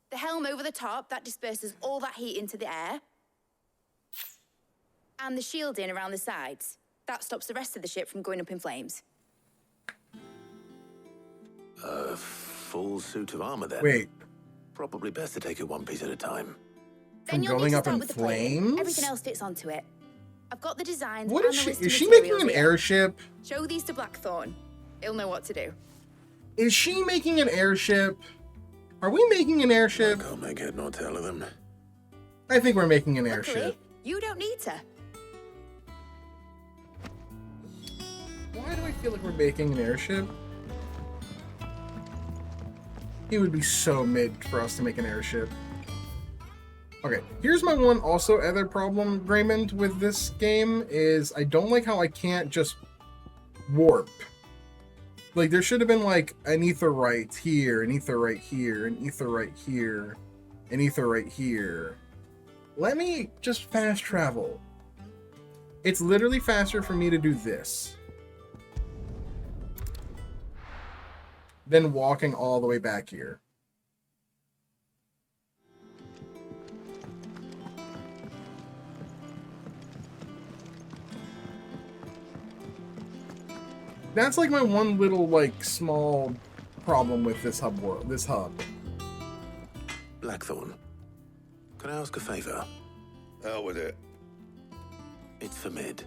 The helm over the top that disperses all that heat into the air. And the shielding around the sides. That stops the rest of the ship from going up in flames. A full suit of armor then? Wait. Probably best to take it one piece at a time. Then you'll going need to up start in with the plating. flames? Everything else fits onto it. I've got the designs What and is the she? list Is of she making materials an here. airship? Show these to Blackthorn. He'll know what to do. Is she making an airship? Are we making an airship? I can't make head nor tail of them. I think we're making an Luckily, airship. you don't need to. Why do I feel like we're making an airship? It would be so mid for us to make an airship. Okay, here's my one also other problem, Raymond, with this game is I don't like how I can't just warp. Like, there should have been, like, an ether right here, an ether right here, an ether right here, an ether right here. Let me just fast travel. It's literally faster for me to do this than walking all the way back here. That's like my one little, like, small problem with this hub world, this hub. Blackthorn, can I ask a favor? Out with it. It's for Mid.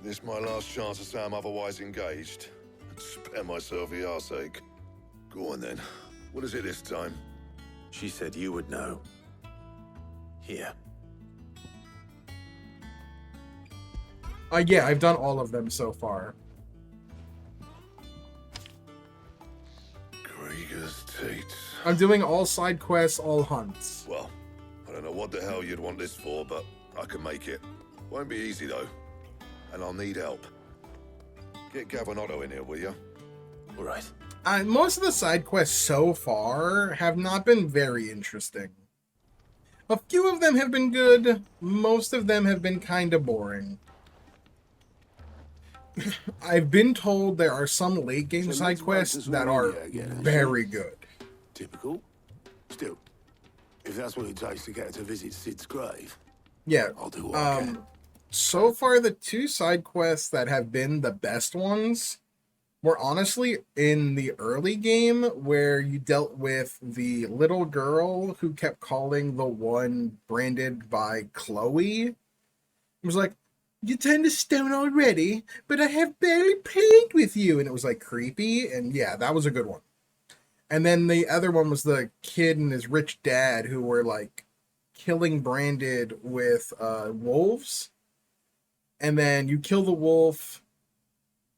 This my last chance to say I'm otherwise engaged. Spare myself the arseache. Go on then. What is it this time? She said you would know. Here. Yeah, I've done all of them so far. Krieger's Tate. I'm doing all side quests, all hunts. Well, I don't know what the hell you'd want this for, but I can make it. Won't be easy though. And I'll need help. Get Gavin Otto in here, will you? All right. Most of the side quests so far have not been very interesting. A few of them have been good. Most of them have been kind of boring. I've been told there are some late game So side let's quests focus that on are India again, very shall we? good. Typical. Still, if that's what it takes to get her to visit Sid's grave, Yeah. I'll do what I can. So far, the two side quests that have been the best ones were honestly in the early game, where you dealt with the little girl who kept calling the one branded by Chloe. It was like, "You turned to stone already, but I have barely played with you." And it was like creepy. And yeah, that was a good one. And then the other one was the kid and his rich dad who were like killing Branded with wolves. And then you kill the wolf.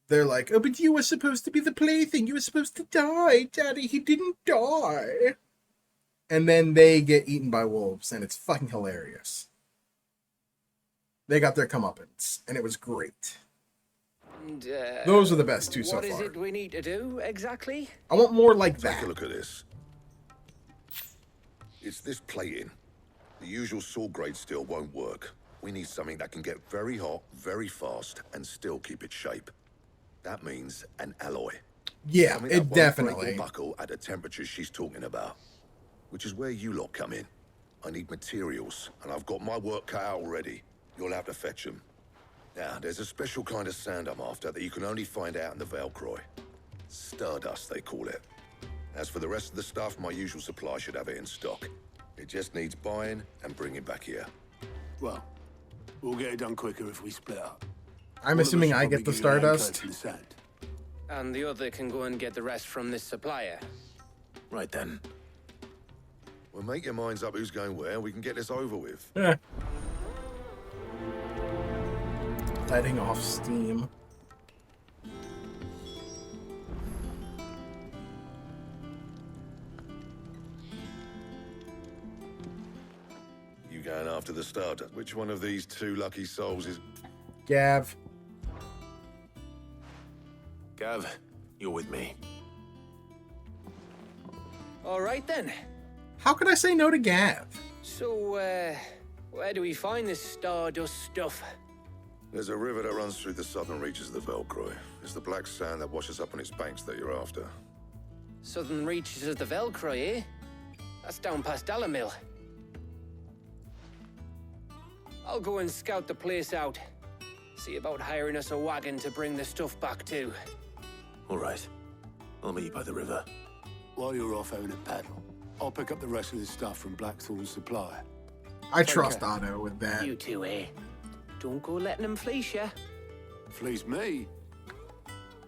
They're like, "Oh, but you were supposed to be the plaything. You were supposed to die, Daddy. He didn't die." And then they get eaten by wolves, and it's fucking hilarious. They got their comeuppance, and it was great. And, Those are the best two so What is far. it we need to do, exactly? I want more like that. Take a look at this. It's this plating. The usual sword grade steel won't work. We need something that can get very hot, very fast, and still keep its shape. That means an alloy. Yeah, Something that it won't break definitely. or buckle at the temperatures she's talking about. Which is where you lot come in. I need materials, and I've got my work cut out already. You'll have to fetch them. Now, there's a special kind of sand I'm after that you can only find out in the Velcroy. Stardust, they call it. As for the rest of the stuff, my usual supply should have it in stock. It just needs buying and bringing back here. Well, we'll get it done quicker if we split up. I'm One of us assuming should I get probably the give you a hand Stardust. coaching the sand. And the other can go and get the rest from this supplier. Right then. Well, make your minds up who's going where, and we can get this over with. Letting off steam. You going after the Stardust? Which one of these two lucky souls is... Gav. Gav, you're with me. All right then. How could I say no to Gav? So, where do we find this Stardust stuff? There's a river that runs through the southern reaches of the Velcroy. It's the black sand that washes up on its banks that you're after. Southern reaches of the Velcroy, eh? That's down past Dalamil. I'll go and scout the place out. See about hiring us a wagon to bring the stuff back to. All right. I'll meet you by the river. While you're off having a paddle, I'll pick up the rest of the stuff from Blackthorn's supply. I trust Otto with that. You two, eh? Don't go letting him fleece ya. Fleece me?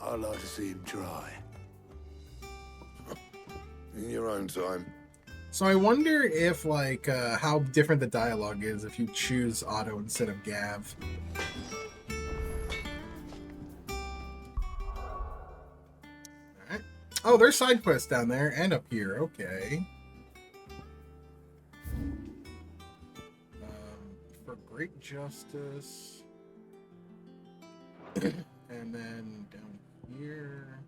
I'd like to see him try. In your own time. So I wonder if, like, how different the dialogue is if you choose Otto instead of Gav. Alright. Oh, there's side quests down there and up here. Okay. For great justice. And then down here.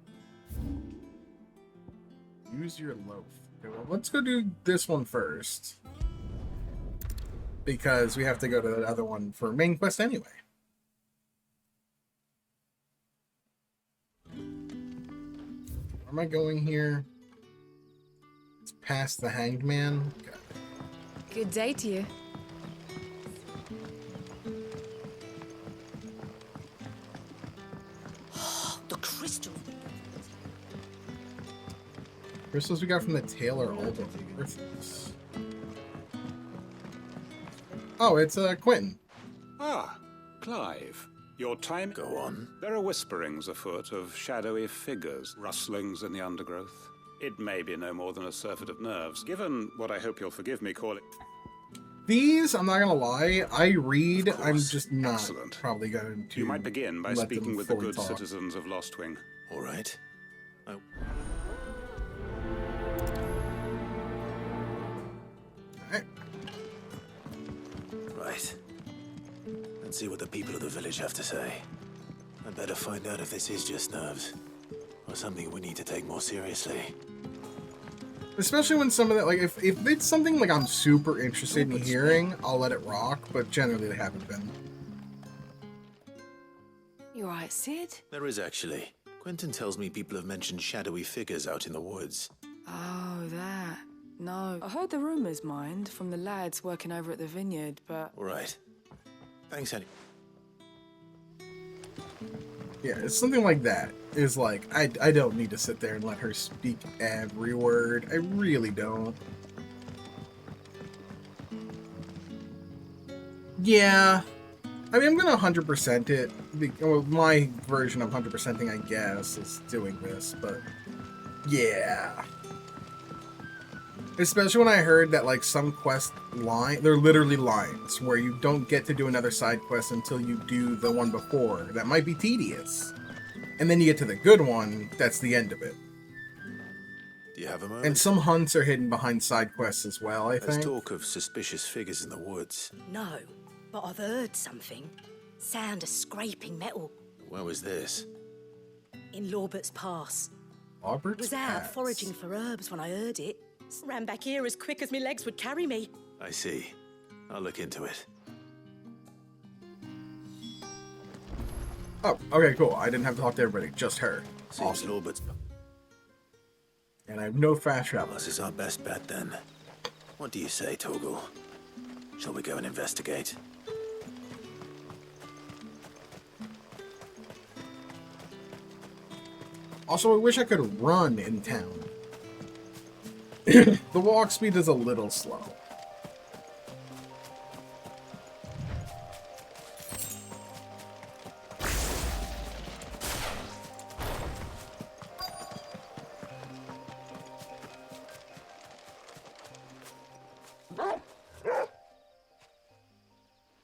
Use your loaf. Okay, well, let's go do this one first. Because we have to go to the other one for main quest anyway. Where am I going here? It's past the Hanged Man. Okay. Good day to you. The crystal. Crystals we got from the tailor all over worthless. Oh, it's Quentin. Ah, Clive. Your time... Go on. There are whisperings afoot of shadowy figures, rustlings in the undergrowth. It may be no more than a surfeit of nerves, given what I hope you'll forgive me call it... These, I'm not gonna lie, I read, I'm just not Excellent. probably going to. You might begin by let speaking them with the fully good talk. citizens of Lostwing. All right. Oh. Right. Let's see what the people of the village have to say. I better find out if this is just nerves, or something we need to take more seriously. Especially when some of that, like, if it's something like I'm super interested in hearing, I'll let it rock, but generally they haven't been. You alright, Sid? There is actually. Quentin tells me people have mentioned shadowy figures out in the woods. Oh, that. No. I heard the rumours, mind, from the lads working over at the vineyard, but... All right. Thanks, Annie. Yeah, it's something like that. Is like, I don't need to sit there and let her speak every word. I really don't. Yeah. I mean, I'm gonna 100% it. Well, my version of 100%ing, I guess, is doing this, but... Yeah. Especially when I heard that, like, some quest line... They're literally lines, where you don't get to do another side quest until you do the one before. That might be tedious. And then you get to the good one, that's the end of it. Do you have a moment? And some hunts are hidden behind side quests as well, I There's think. talk of suspicious figures in the woods. No, but I've heard something. Sound of scraping metal. Where was this? In Lorbert's Pass. Lorbert's Was out Pass? foraging for herbs when I heard it. Ran back here as quick as my legs would carry me. I see. I'll look into it. Oh, okay, cool. I didn't have to talk to everybody, just her. Seems Lorbert's. And I have no fast travel. This is our best bet then. What do you say, Torgal? Shall we go and investigate? Also, I wish I could run in town. The walk speed is a little slow.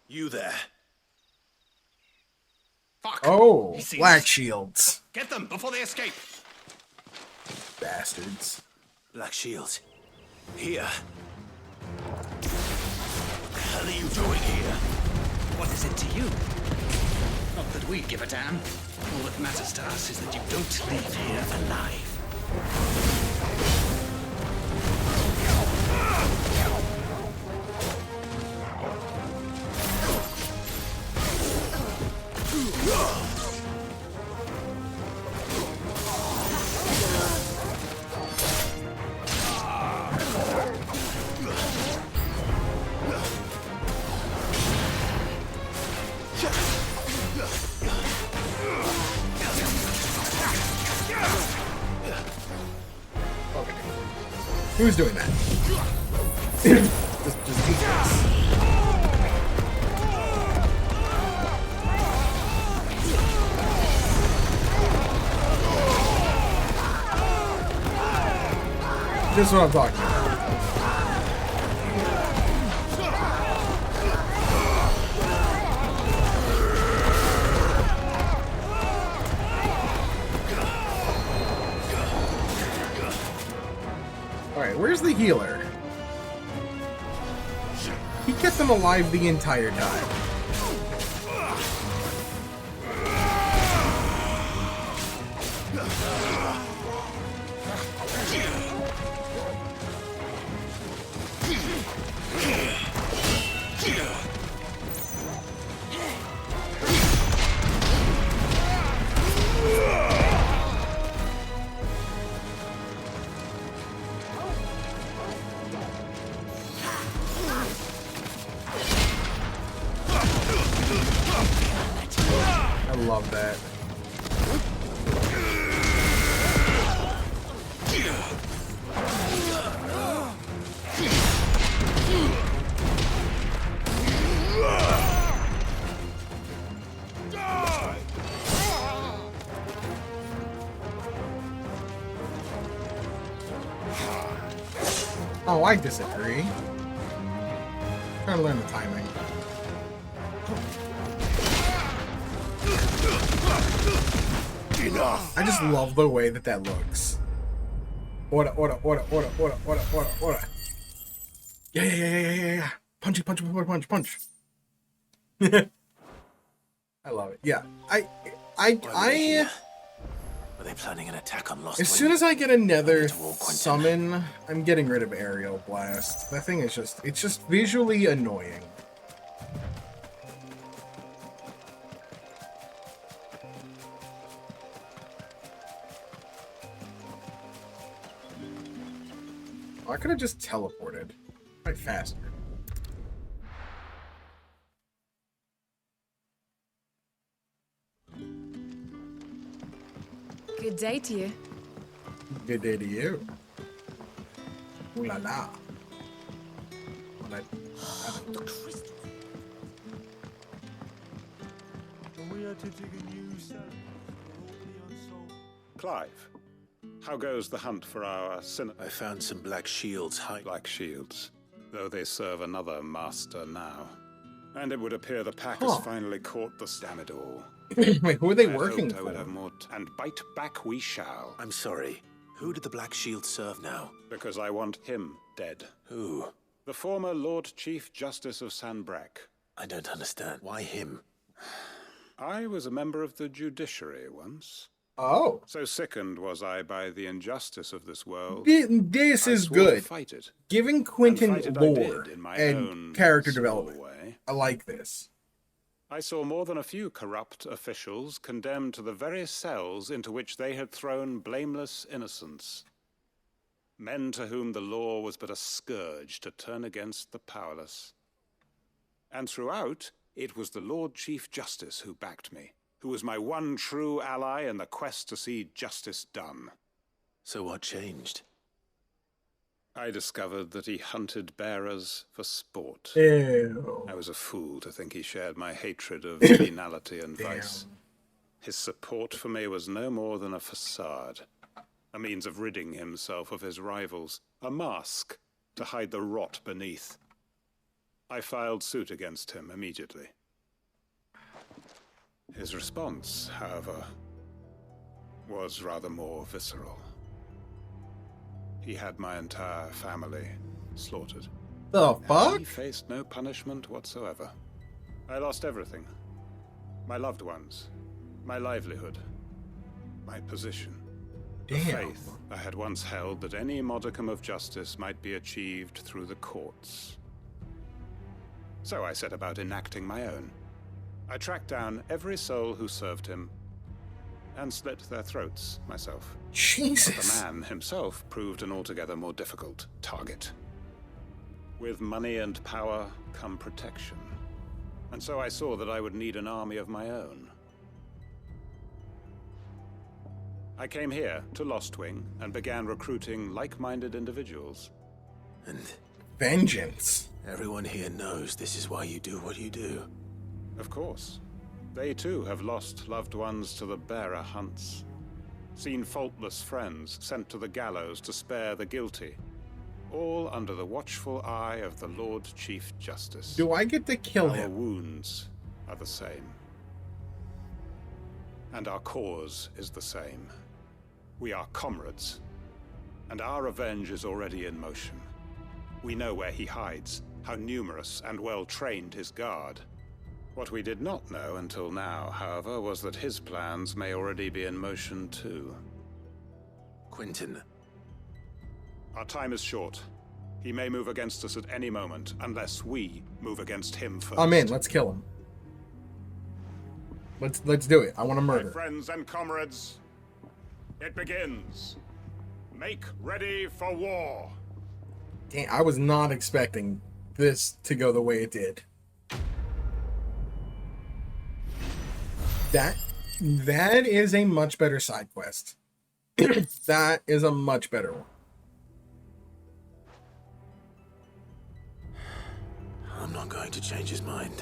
You there. Fuck. Oh, He sees Black us. Shields. Get them before they escape. Bastards. Black Shields. Here. What the hell are you doing here? What is it to you? Not that we give a damn. All that matters to us is that you don't leave here alive. Who's doing that? just do this. This is what I'm talking about. Alright, where's the healer? He kept them alive the entire time. I love that. Oh, I disagree. Trying to learn the timing. Enough. I just love the way that looks. Order. Yeah. Punch. I love it. Yeah. Why were they here? Were they They're planning an attack on Lost As soon as I get another summon, I'm getting rid of Aerial Blast. That thing is it's just visually annoying. I could have just teleported. Quite faster. Good day to you. Good day to you. Ooh la la. The crystal. We are to dig a new cell. Clive, how goes the hunt for our sin? I found some black shields. Black shields, though they serve another master now. And it would appear the pack has finally caught the damn it all. Wait, who are they working for? I would have more and bite back we shall. I'm sorry. Who did the Black Shield serve now? Because I want him dead. Who? The former Lord Chief Justice of Sanbreque. I don't understand. Why him? I was a member of the judiciary once. Oh. So sickened was I by the injustice of this world. This is good. Fight it. Giving Quentin lore and character development. I like this. I saw more than a few corrupt officials condemned to the very cells into which they had thrown blameless innocents. Men to whom the law was but a scourge to turn against the powerless. And throughout, it was the Lord Chief Justice who backed me, who was my one true ally in the quest to see justice done. So what changed? I discovered that he hunted bearers for sport. Ew. I was a fool to think he shared my hatred of venality and vice. His support for me was no more than a facade, a means of ridding himself of his rivals, a mask to hide the rot beneath. I filed suit against him immediately. His response, however, was rather more visceral. He had my entire family slaughtered. The fuck? He faced no punishment whatsoever. I lost everything. My loved ones, my livelihood, my position. The faith I had once held that any modicum of justice might be achieved through the courts. So I set about enacting my own. I tracked down every soul who served him and slit their throats myself. Jesus. But the man himself proved an altogether more difficult target. With money and power come protection. And so I saw that I would need an army of my own. I came here to Lostwing and began recruiting like-minded individuals. And vengeance. Everyone here knows this is why you do what you do. Of course. They too have lost loved ones to the bearer hunts. Seen faultless friends sent to the gallows to spare the guilty. All under the watchful eye of the Lord Chief Justice. Do I get to kill him? Our wounds are the same. And our cause is the same. We are comrades. And our revenge is already in motion. We know where he hides, how numerous and well-trained his guard. What we did not know until now, however, was that his plans may already be in motion too. Quentin. Our time is short. He may move against us at any moment, unless we move against him first. I'm in. Let's kill him. Let's do it. I want to murder. My friends and comrades, it begins. Make ready for war. Damn, I was not expecting this to go the way it did. That is a much better side quest. That is a much better one. I'm not going to change his mind.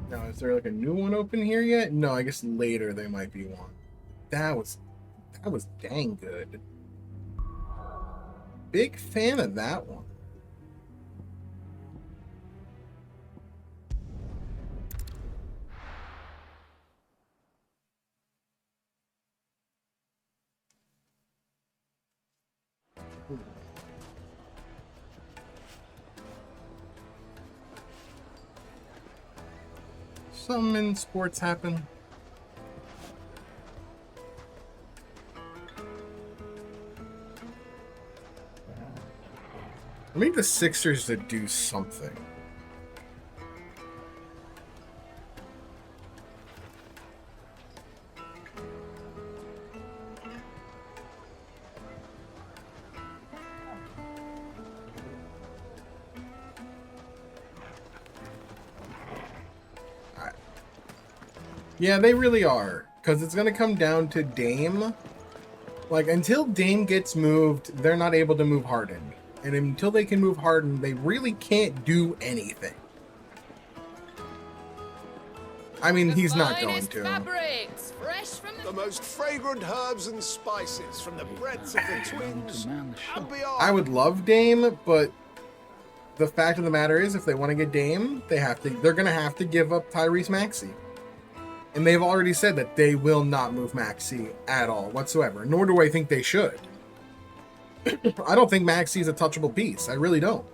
Now, is there like a new one open here yet? No, I guess later there might be one. That was dang good. Big fan of that one. Some in sports happen. I need the Sixers to do something. Yeah, they really are. Because it's going to come down to Dame. Like, until Dame gets moved, they're not able to move Harden. And until they can move Harden, they really can't do anything. I mean, he's not going to. Fabrics, fresh from the most fragrant herbs and spices from the breads of the twins and beyond. I would love Dame, but the fact of the matter is, if they want to get Dame, they're going to have to give up Tyrese Maxey. And they've already said that they will not move Maxey at all whatsoever, nor do I think they should. I don't think Maxey's a touchable piece. I really don't.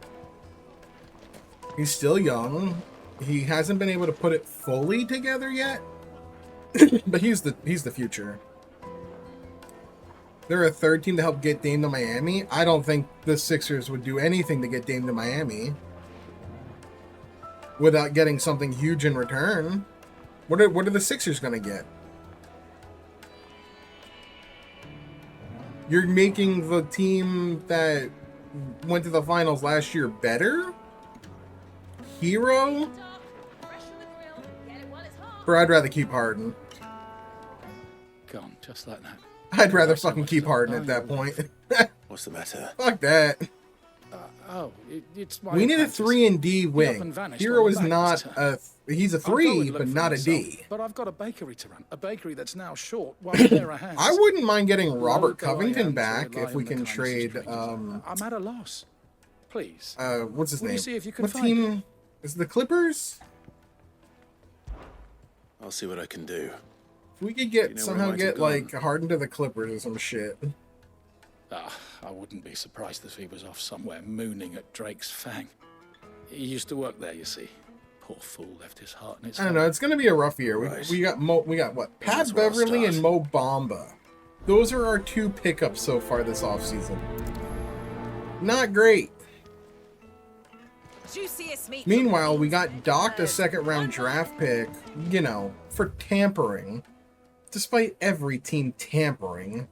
He's still young. He hasn't been able to put it fully together yet. But he's the future. They're a third team to help get Dame to Miami. I don't think the Sixers would do anything to get Dame to Miami without getting something huge in return. What are the Sixers going to get? You're making the team that went to the finals last year better? Hero? Or I'd rather keep Harden. Gone, just like that. I'd rather fucking keep Harden at that point. What's the matter? Fuck that. It's my We need a apprentice. 3-and-D He up wing. and vanished Hero while is the bag not was turned. he's a I'll go 3, and look but for not a myself, D. But I've got a bakery to run. A bakery that's now short. One pair of hands. I wouldn't mind getting Robert Low though I Covington am to back rely if we on the can kindness of trade strangers. I'm at a loss. Please. What's his Will you name? see if you can What find team him? is it, the Clippers? I'll see what I can do. If we could Do you get know where somehow he might have get like Harden to the Clippers or some shit. I wouldn't be surprised if he was off somewhere mooning at Drake's Fang. He used to work there, you see. Poor fool left his heart in its I don't know. It's gonna be a rough year. Right. We got what? Pat That's where I'll Beverly and start. Mo Bamba. Those are our 2 pickups so far this offseason. Not great. Juiciest meat. Meanwhile, we got docked a 2nd-round draft pick, you know, for tampering. Despite every team tampering.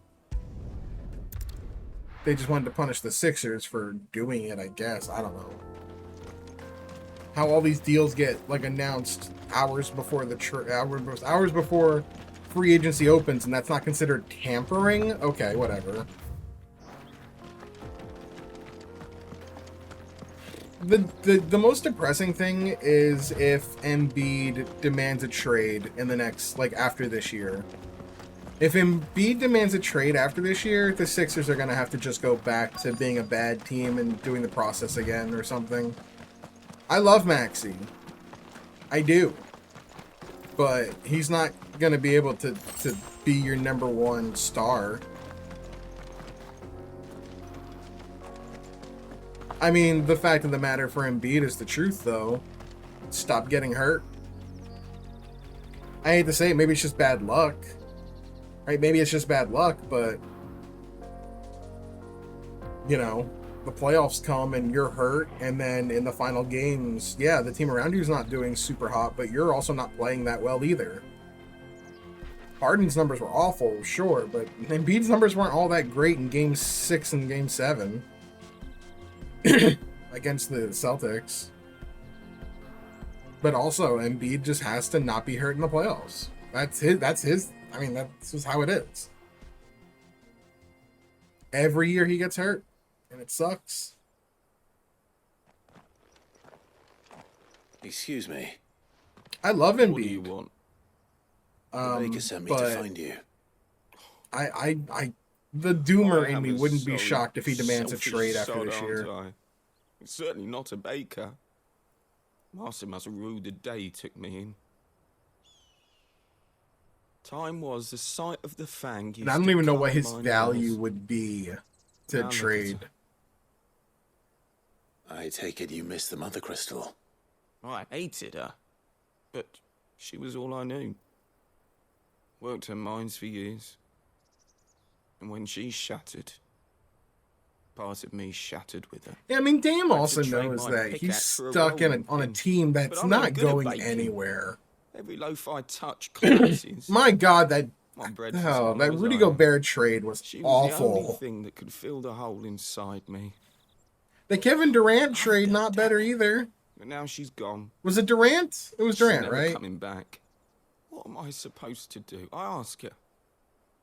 They just wanted to punish the Sixers for doing it, I guess. I don't know. How all these deals get like announced hours before hours before free agency opens, and that's not considered tampering? Okay, whatever. The most depressing thing is if Embiid demands a trade in the next, like, after this year. If Embiid demands a trade after this year, the Sixers are going to have to just go back to being a bad team and doing the process again or something. I love Maxey. I do. But he's not going to be able to be your #1 star. I mean, the fact of the matter for Embiid is the truth, though. Stop getting hurt. I hate to say it, maybe it's just bad luck. Right? Maybe it's just bad luck, but you know, the playoffs come and you're hurt, and then in the final games, yeah, the team around you is not doing super hot, but you're also not playing that well either. Harden's numbers were awful, sure, but Embiid's numbers weren't all that great in Game 6 and Game 7 against the Celtics. But also, Embiid just has to not be hurt in the playoffs. That's his. I mean, that's just how it is. Every year he gets hurt, and it sucks. Excuse me. I love Embiid. What do you want? The Baker sent me to but find you. the doomer I in am me a wouldn't be sorry, shocked if he demands a selfish trade after sod, this year. aren't I? Certainly not a baker. Master must have ruled the day he took me in. Time was the sight of the Fang. And I don't even know what his value would be to Now look at trade. I take it you missed the Mother Crystal. I hated her, but she was all I knew. Worked her mines for years. And when she shattered, part of me shattered with her. Yeah, I mean, Dame I also could trade knows my that he's pickaxe for a stuck rolling on a pin, team but that's I'm no not good at going baking. anywhere. Every loaf I touch collapses. My God, that My bread that Rudy Gobert trade was She was the only awful. thing that could fill the hole inside me. The Kevin Durant trade, not better either. But now she's gone. Was it Durant? It was She's Durant, never right? coming back. What am I supposed to do? I ask her.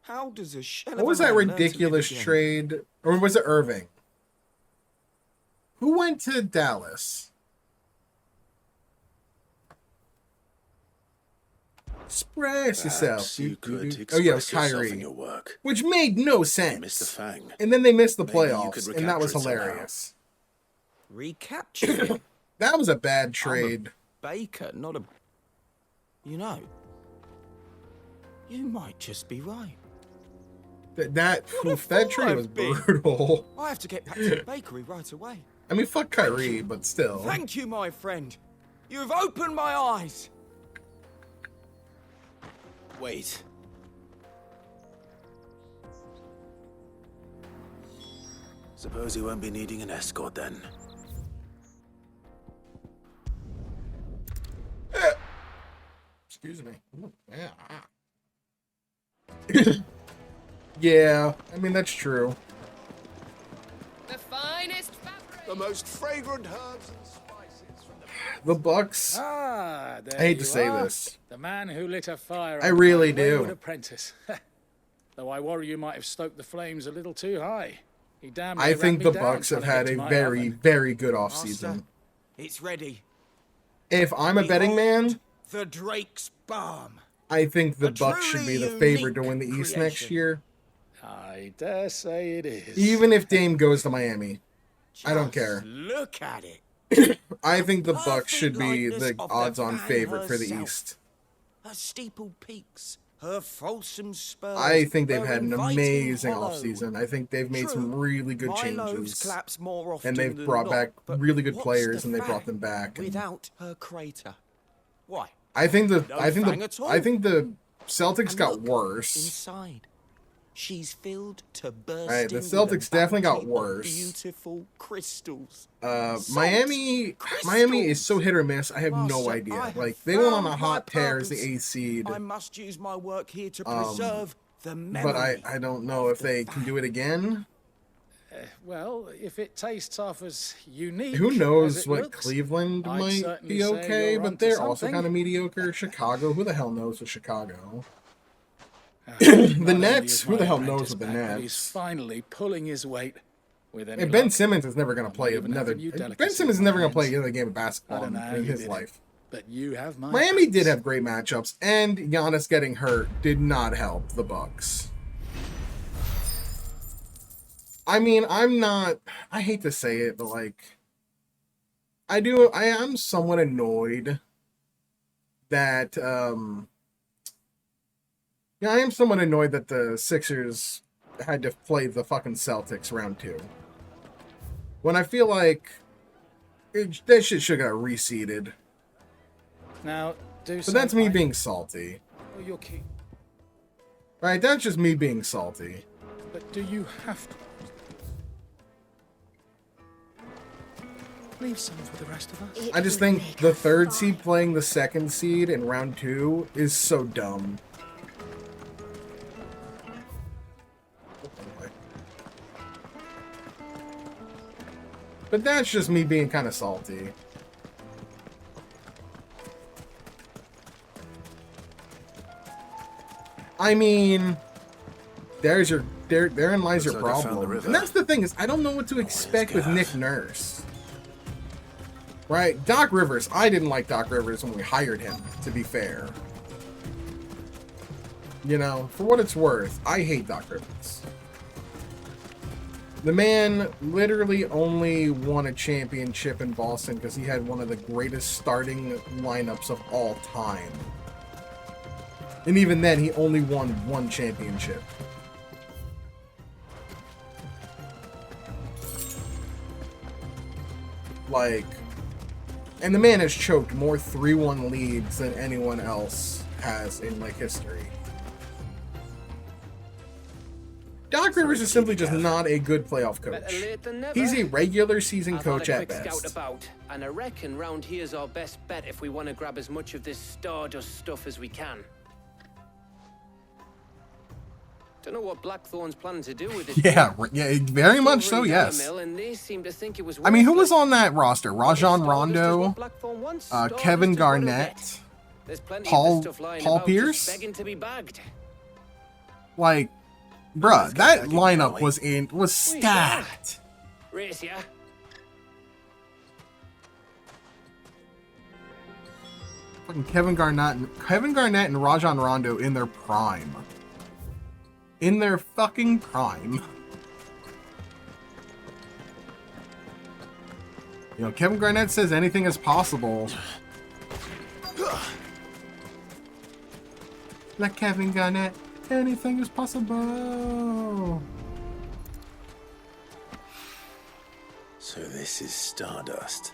How does a shell What was that ridiculous trade? Or was it Irving? Who went to Dallas? Express yourself. You could Oh yeah, it was express yourself Kyrie. in your work. Which made no sense. Missed the Fang. And then they missed the Maybe you playoffs, could and that was recapture it somehow. hilarious. Recapture? That was a bad trade. I'm a baker, not a... You know, you might just be right. That trade was brutal. I have to get back to the bakery right away. I mean, fuck Kyrie, but still. Thank you, my friend. You've opened my eyes. Wait. Suppose you won't be needing an escort then. Excuse me. Ooh, yeah. Yeah, I mean, that's true. The finest fabric. The most fragrant herbs and spices from The Bucks. Ah, there I hate you to say are. this. The man who lit a fire. I on really my wayward do. apprentice. Though I worry you might have stoked the flames a little too high. He damn I near think ran the me down Bucks have trying had to a get to my very, oven. very good offseason. It's ready. If I'm a betting man, The Drake's Balm. I think the A Bucks should be the truly favorite to win the unique East next creation. year. I dare say it is. Even if Dame goes to Miami. I don't care. Look at it. I think the Bucks should be likeness the of the odds-on Fang favorite for the herself. East. Her steepled peaks, her fulsome spurs. I think they've her had an inviting amazing hollow. offseason. I think they've made some True, really good my loaves changes. collapse more often And they've than brought not, back but really good what's players, the and they brought Fang them back. And without her crater. Why? I think No Fang at all. the Celtics And got look, worse. Inside, she's filled to bursting. Right, the with a Celtics definitely got bounty of worse. Beautiful crystals. Miami is so hit or miss. I have no Master, I idea. have like they went on a found my hot tear as the purpose. 8th seed, I must use my work here to preserve the memory. but I don't know if they can do it again. Well, if it tastes half as unique. Who as knows it what looks, Cleveland I'd might certainly be say okay, you're but onto they're also something. kind of mediocre. Chicago, who the hell knows with Chicago? Not The only Nets, is who my the hell knows apprentice with the back, but He's Nets? finally pulling his weight with any And Ben luck. Simmons is never going to play even have another. a new Ben delicacy Simmons is in never going mind. to play another game of I basketball don't know how in you his did it, life. but you have my Miami did thanks. have great matchups, and Giannis getting hurt did not help the Bucks. I mean, I hate to say it, but like, I am somewhat annoyed that, I am somewhat annoyed that the Sixers had to play the fucking Celtics round 2. When I feel like that shit should have got reseeded. Now, But that's me being salty. Oh, you're key. Right, that's just me being salty. But do you have to leave some for the rest of us? I just think the 3rd seed playing the 2nd seed in round 2 is so dumb. But that's just me being kind of salty. I mean, therein lies your Looks like I found the problem. river. And that's the thing, is I don't know what to expect with Nick Nurse. Right? Doc Rivers, I didn't like Doc Rivers when we hired him, to be fair. You know, for what it's worth, I hate Doc Rivers. The man literally only won a championship in Boston because he had one of the greatest starting lineups of all time. And even then, he only won one championship. Like, and the man has choked more 3-1 leads than anyone else has in, like, history. Doc Rivers is simply just not a good playoff Better coach. late than never. He's a regular season I thought coach a at quick scout best. about, and I reckon round here's our best bet if we want to grab as much of this Stardust stuff as we can. Don't know what Blackthorn's planning to do with it. Yeah, very much so, yes. And they seem to think it was I mean, who was worthless. on that roster? Rajon Rondo, Kevin Garnett, There's plenty of Paul this stuff lying Paul about, just Pierce. begging to be bagged. Like, bruh, that lineup was stacked. Race, yeah? Fucking Kevin Garnett and Rajon Rondo in their prime. In their fucking prime. You know, Kevin Garnett says anything is possible. Like Kevin Garnett, anything is possible. So this is Stardust.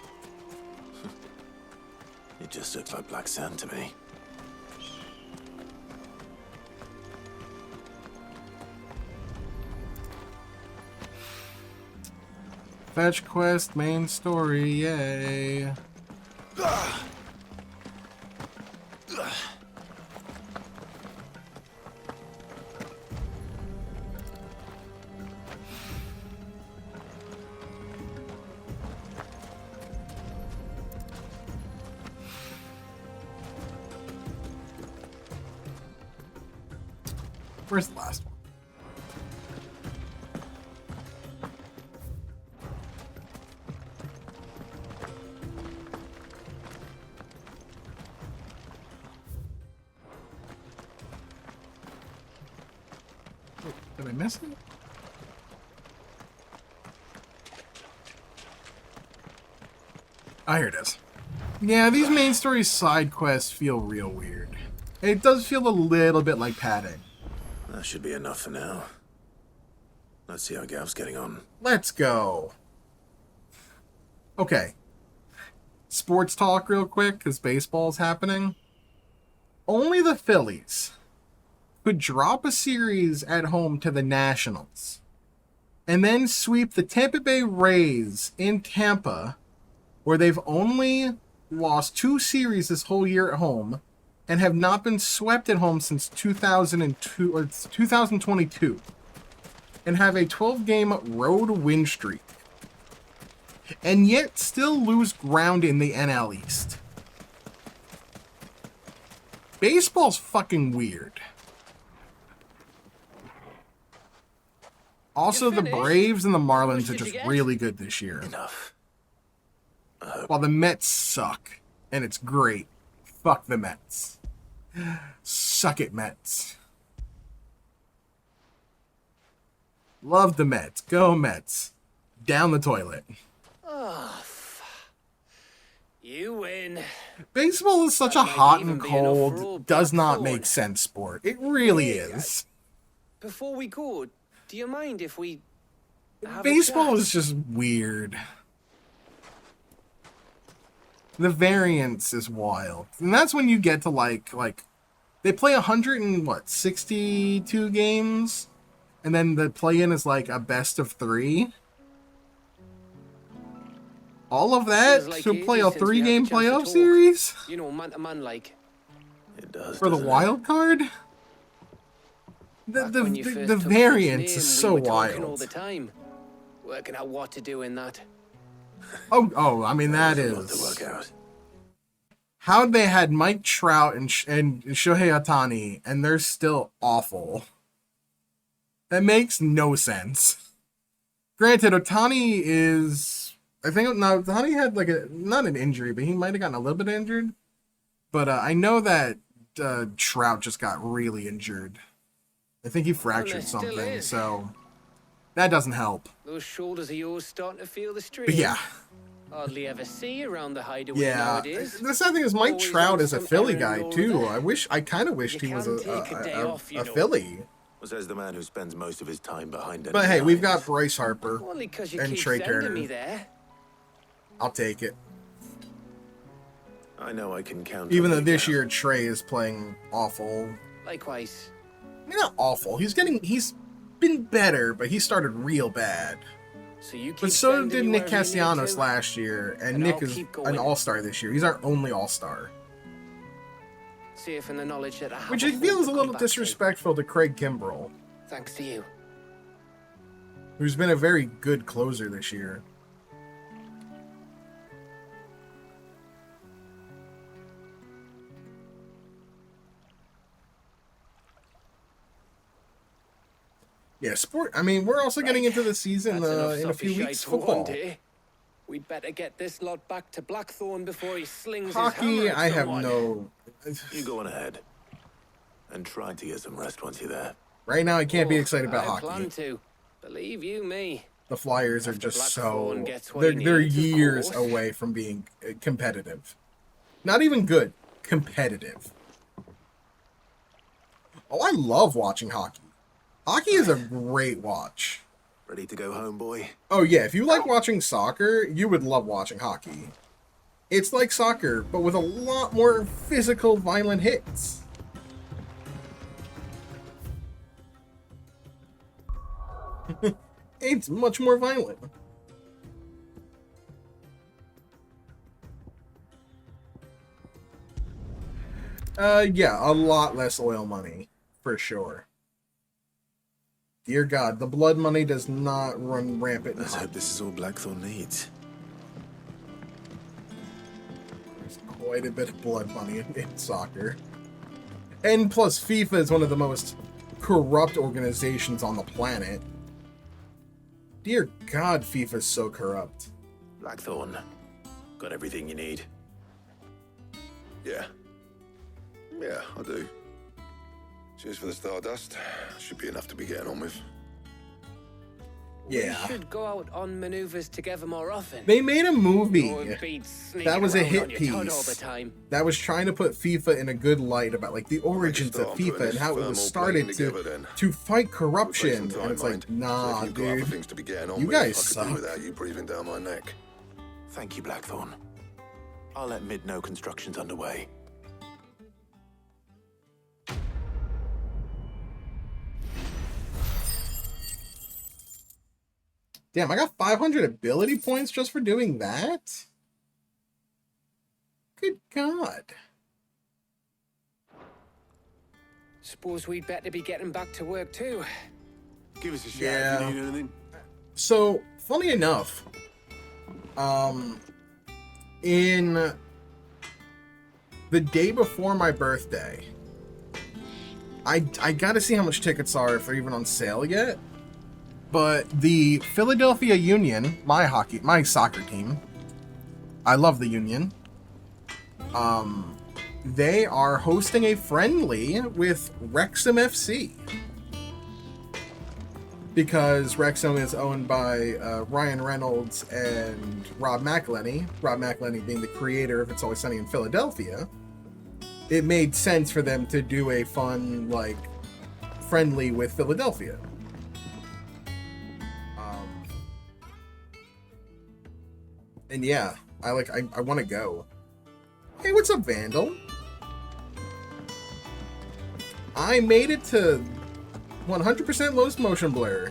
It just looks like black sand to me. Fetch quest, main story, yay. Where's the last one? Did I miss it? Ah, here it is. Yeah, these main story side quests feel real weird. It does feel a little bit like padding. That should be enough for now. Let's see how Gav's getting on. Let's go. Okay. Sports talk real quick, because baseball's happening. Only the Phillies could drop a series at home to the Nationals and then sweep the Tampa Bay Rays in Tampa, where they've only lost 2 series this whole year at home and have not been swept at home since 2002 or 2022, and have a 12-game road win streak, and yet still lose ground in the NL East. Baseball's fucking weird. Also, the Braves and the Marlins are just really good this year. Enough. While the Mets suck, and it's great. Fuck the Mets. Suck it, Mets. Love the Mets. Go Mets. Down the toilet. Oh, you win. Baseball is such a hot and cold, does not make sense sport. It really is. Before we go, do you mind if we have Baseball is just weird. The variance is wild. And that's when you get to like they play 162 games, and then the play-in is like a best of 3. All of that to play a 3-game playoff series? You know, man to man like. It does. For the wild card? The variance is so wild. All the time, working out what to do in that. Oh, I mean, that is. How'd they had Mike Trout and Shohei Ohtani, and they're still awful? That makes no sense. Granted, Ohtani is. I think no, Ohtani had like not an injury, but he might have gotten a little bit injured. But I know that Trout just got really injured. I think he fractured something, so that doesn't help. Those shoulders of yours starting to feel the strain. But yeah. Hardly ever see you around the hideaway Yeah, nowadays. the sad thing is Mike Always Trout on is a some Philly errand guy over too. there. I kind of wished he was a Philly. Says the man who spends most of his time behind it. But hey, we've got Bryce Harper Only 'cause you and keep Trey sending Turner. me there. I'll take it. I know I can count. Even on though you this now. year Trey is playing awful. Likewise. I mean, not awful. He's been better, but he started real bad. So you keep But so sending did me Nick wherever you need Castellanos to, last year, and and Nick I'll is keep an going. all-star this year. He's our only all-star. See if in the knowledge that I have Which a it fool feels to a come little back to. disrespectful to Craig Kimbrell, Thanks to you. who's been a very good closer this year. Yeah, sport. I mean, we're also getting into the season That's enough in a few soppy weeks. shite for one Football. day. We'd better get this lot back to Blackthorn before he slings Hockey, his hammer at I have someone. no. You go on ahead. And try to get some rest once you're there. Right now, I can't be Oh, excited about I hockey. plan to. Believe you me. The Flyers are After just Blackthorn so. gets what They're, he they're needs, of years course. away from being competitive. Not even good. Competitive. Oh, I love watching hockey. Hockey is a great watch. Ready to go home, boy? Oh, yeah. If you like watching soccer, you would love watching hockey. It's like soccer, but with a lot more physical, violent hits. It's much more violent. Yeah, a lot less oil money, for sure. Dear God, the blood money does not run rampant. Let's hope this is all Blackthorn needs. There's quite a bit of blood money in soccer. And plus, FIFA is one of the most corrupt organizations on the planet. Dear God, FIFA is so corrupt. Blackthorn, got everything you need. Yeah. Yeah, I do. Cheers for the Stardust. Should be enough to be getting on with. Yeah. We should go out on maneuvers together more often. They made a movie Or beat sneaking that was a around hit on your tongue all the piece time. that was trying to put FIFA in a good light about like the origins of start putting FIFA and this how it firm was old started plane together, then. to fight Take corruption. some And it's time, like, mind. nah, So if you've got other dude. things to be getting on You with, guys I could suck. do without you breathing down my neck. Thank you, Blackthorn. I'll let Mid know construction's underway. Damn, I got 500 ability points just for doing that? Good God. Suppose we'd better be getting back to work too. Give us a shout Yeah. if you need anything. So, funny enough, in the day before my birthday, I gotta see how much tickets are, if they're even on sale yet. But the Philadelphia Union, my soccer team, I love the Union. They are hosting a friendly with Wrexham FC. Because Wrexham is owned by Ryan Reynolds and Rob McElhenney. Rob McElhenney being the creator of It's Always Sunny in Philadelphia. It made sense for them to do a fun, like, friendly with Philadelphia. And yeah, I want to go. Hey, what's up, Vandal? I made it to 100% lowest motion blur.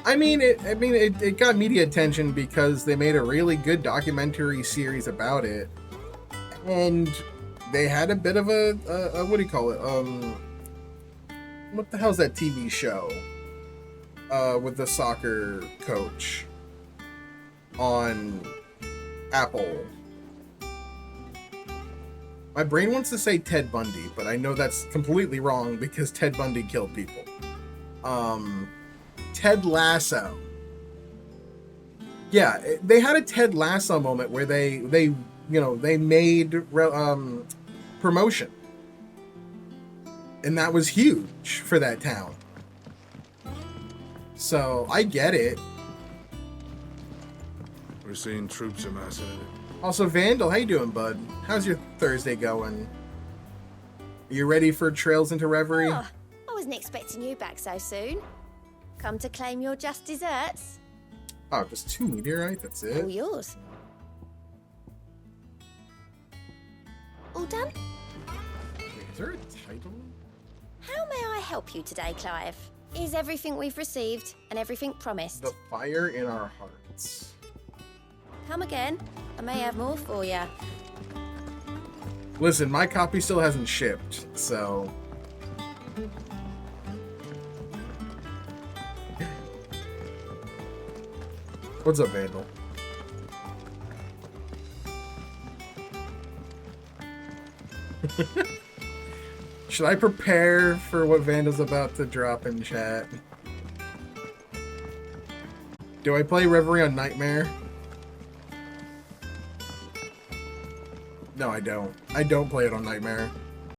It got media attention because they made a really good documentary series about it, and they had a bit of a what do you call it? What the hell's that TV show? With the soccer coach on Apple. My brain wants to say Ted Bundy, but I know that's completely wrong because Ted Bundy killed people. Ted Lasso. Yeah, they had a Ted Lasso moment where they made promotion. And that was huge for that town. So, I get it. We're seeing troops amassing in it. Also, Vandal, how you doing, bud? How's your Thursday going? Are you ready for Trails into Reverie? Oh, I wasn't expecting you back so soon. Come to claim your just desserts? Oh, just 2 meteorite, that's it? All yours. All done? Is there a title? How may I help you today, Clive? Is everything we've received and everything promised? The fire in our hearts. Come again. I may have more for you. Listen, my copy still hasn't shipped, so... What's up, Vandal? Should I prepare for what Vandal's about to drop in chat? Do I play Reverie on Nightmare? No, I don't. I don't play it on Nightmare.